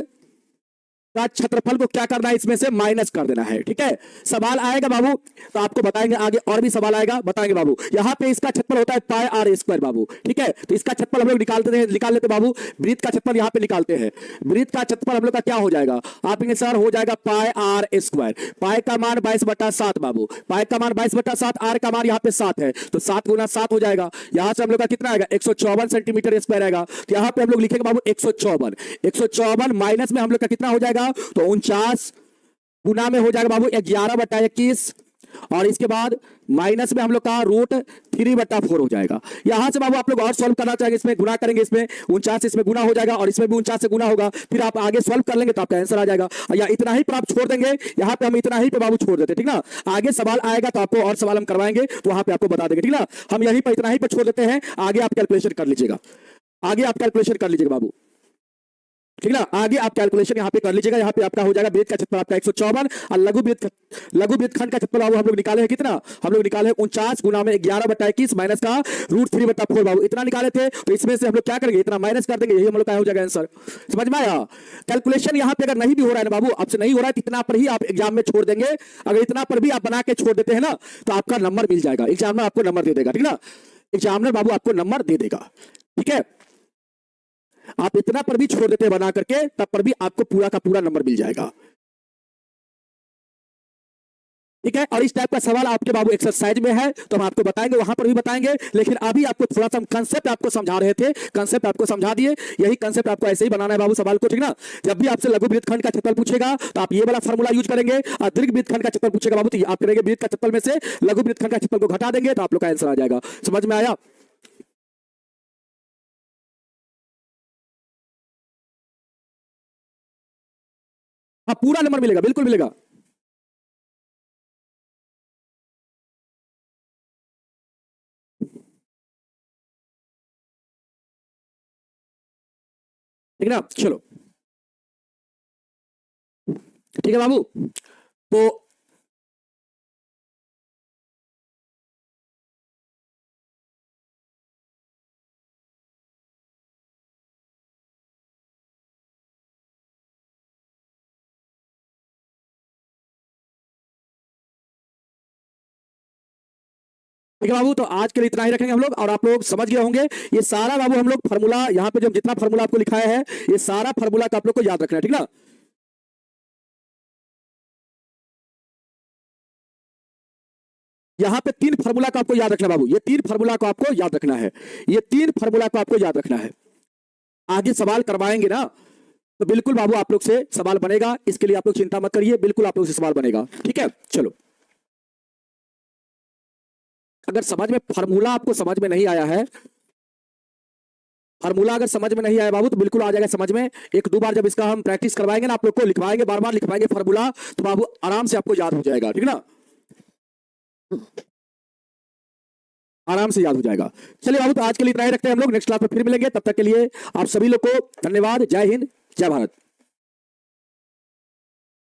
का क्षेत्रफल को क्या करना है, इसमें से माइनस कर देना है। ठीक है, सवाल आएगा बाबू तो आपको बताएंगे, आगे और भी सवाल आएगा बताएंगे बाबू। यहां पे इसका क्षेत्रफल होता है पाई आर स्क्वायर बाबू। ठीक है, तो इसका क्षेत्रफल हम लोग निकाल लेते बाबू। वृत्त का क्षेत्रफल यहां पे निकालते हैं। वृत्त का क्षेत्रफल हम लोग का क्या हो जाएगा, आप कहेंगे सर हो जाएगा पाई आर स्क्वायर। पाई का मान 22/7 बाबू, पाई का मान 22/7, आर का मान यहाँ पे 7 है, तो 7 गुना 7 हो जाएगा। यहां से हम लोग का कितना आएगा, 154 सेंटीमीटर स्क्वायर आएगा। तो यहां पे हम लोग लिखेंगे बाबू 154 माइनस में हम लोग का कितना हो जाएगा, तो 49 गुना में हो जाएगा बाबू 11/21, और इसके बाद माइनस में हम लोग का √3/4 हो जाएगा। यहां से बाबू आप लोग और सॉल्व करना चाहेंगे, इसमें गुना करेंगे, इसमें 49 इसमें गुना हो जाएगा और इसमें भी 49 से गुना होगा, फिर आप आगे सॉल्व कर लेंगे तो आपका आंसर आ जाएगा। या इतना ही पर आप छोड़ देंगे, यहां पे हम इतना ही पे बाबू छोड़ देते, ठीक ना। आगे सवाल आएगा तो आपको और सवाल हम करवाएंगे तो वहां पे आपको बता देंगे, ठीक ना। हम यहीं पर इतना ही पे छोड़ देते हैं, आगे आप कैलकुलेशन कर लीजिएगा, आगे आप कैलकुलेशन कर लीजिएगा बाबू, ठीक ना। आगे आप कैलकुलेशन यहां पे कर लीजिएगा। यहां पे आपका हो जाएगा वृत्त का क्षेत्रफल आपका 154 और लघु वृत्तखंड का क्षेत्रफल बाबू हम लोग निकाले हैं कितना, हम लोग निकाले हैं 49 गुना में 11/21 माइनस का √3/4 बाबू, इतना निकाले थे। तो इसमें से हम लोग क्या करेंगे, इतना माइनस कर देंगे, यही हम लोग का हो जाएगा आंसर। समझ में आया। कैलकुलेशन यहां पे अगर नहीं भी हो रहा है ना बाबू, आपसे नहीं हो रहा है, इतना पर ही आप एग्जाम में छोड़ देंगे। अगर इतना पर भी आप बना के छोड़ देते हैं ना तो आपका नंबर मिल जाएगा, एग्जामिनर आपको नंबर दे देगा, ठीक ना। एग्जामिनर बाबू आपको नंबर दे देगा, ठीक है। आप इतना पर भी छोड़ देते हैं बना करके, तब पर भी आपको पूरा का पूरा नंबर मिल जाएगा, ठीक है। और इस टाइप का सवाल आपके बाबू एक्सरसाइज में है तो हम आपको बताएंगे, वहां पर भी बताएंगे, लेकिन अभी आपको थोड़ा सा कंसेप्ट आपको समझा रहे थे, कंसेप्ट आपको समझा दिए। यही कंसेप्ट आपको ऐसे ही बनाना है बाबू सवाल को, ठीक ना। जब भी आपसे लघु वृत्तखंड का क्षेत्रफल पूछेगा तो आप ये वाला फार्मूला यूज करेंगे, और दीर्घ वृत्तखंड का क्षेत्रफल पूछेगा बाबू तो आप करेंगे वृत्त का क्षेत्रफल में से लघु वृत्तखंड का क्षेत्रफल को घटा देंगे तो आप लोग का आंसर आ जाएगा। समझ में आया। हाँ पूरा नंबर मिलेगा, बिल्कुल मिलेगा। ठीक है ना, चलो ठीक है बाबू। तो ठीक है बाबू, तो आज के लिए इतना ही रखेंगे हम लोग, और आप लोग समझ गए होंगे। ये सारा बाबू हम लोग फार्मूला यहाँ पे जो जितना फार्मूला आपको लिखाया है, ये सारा फार्मूला का आप लोग को याद रखना है, ठीक ना। यहाँ पे 3 फार्मूला का आपको याद रखना बाबू, ये 3 फार्मूला को आपको याद रखना है, ये 3 फार्मूला को आपको याद रखना है। आगे सवाल करवाएंगे ना तो बिल्कुल बाबू आप लोग से सवाल बनेगा, इसके लिए आप लोग चिंता मत करिए, बिल्कुल आप लोग से सवाल बनेगा, ठीक है। चलो, अगर समझ में फार्मूला आपको समझ में नहीं आया है, फार्मूला अगर समझ में नहीं आया बाबू तो बिल्कुल आ जाएगा समझ में। 1-2 बार जब इसका हम प्रैक्टिस करवाएंगे ना, आप लोग को लिखवाएंगे, बार बार लिखवाएंगे फार्मूला, तो बाबू आराम से आपको याद हो जाएगा, ठीक ना, आराम से याद हो जाएगा। चलिए बाबू, तो आज के लिए इतना ही रखते हैं हम लोग, नेक्स्ट क्लास में फिर मिलेंगे, तब तक के लिए आप सभी लोग को धन्यवाद। जय हिंद, जय भारत।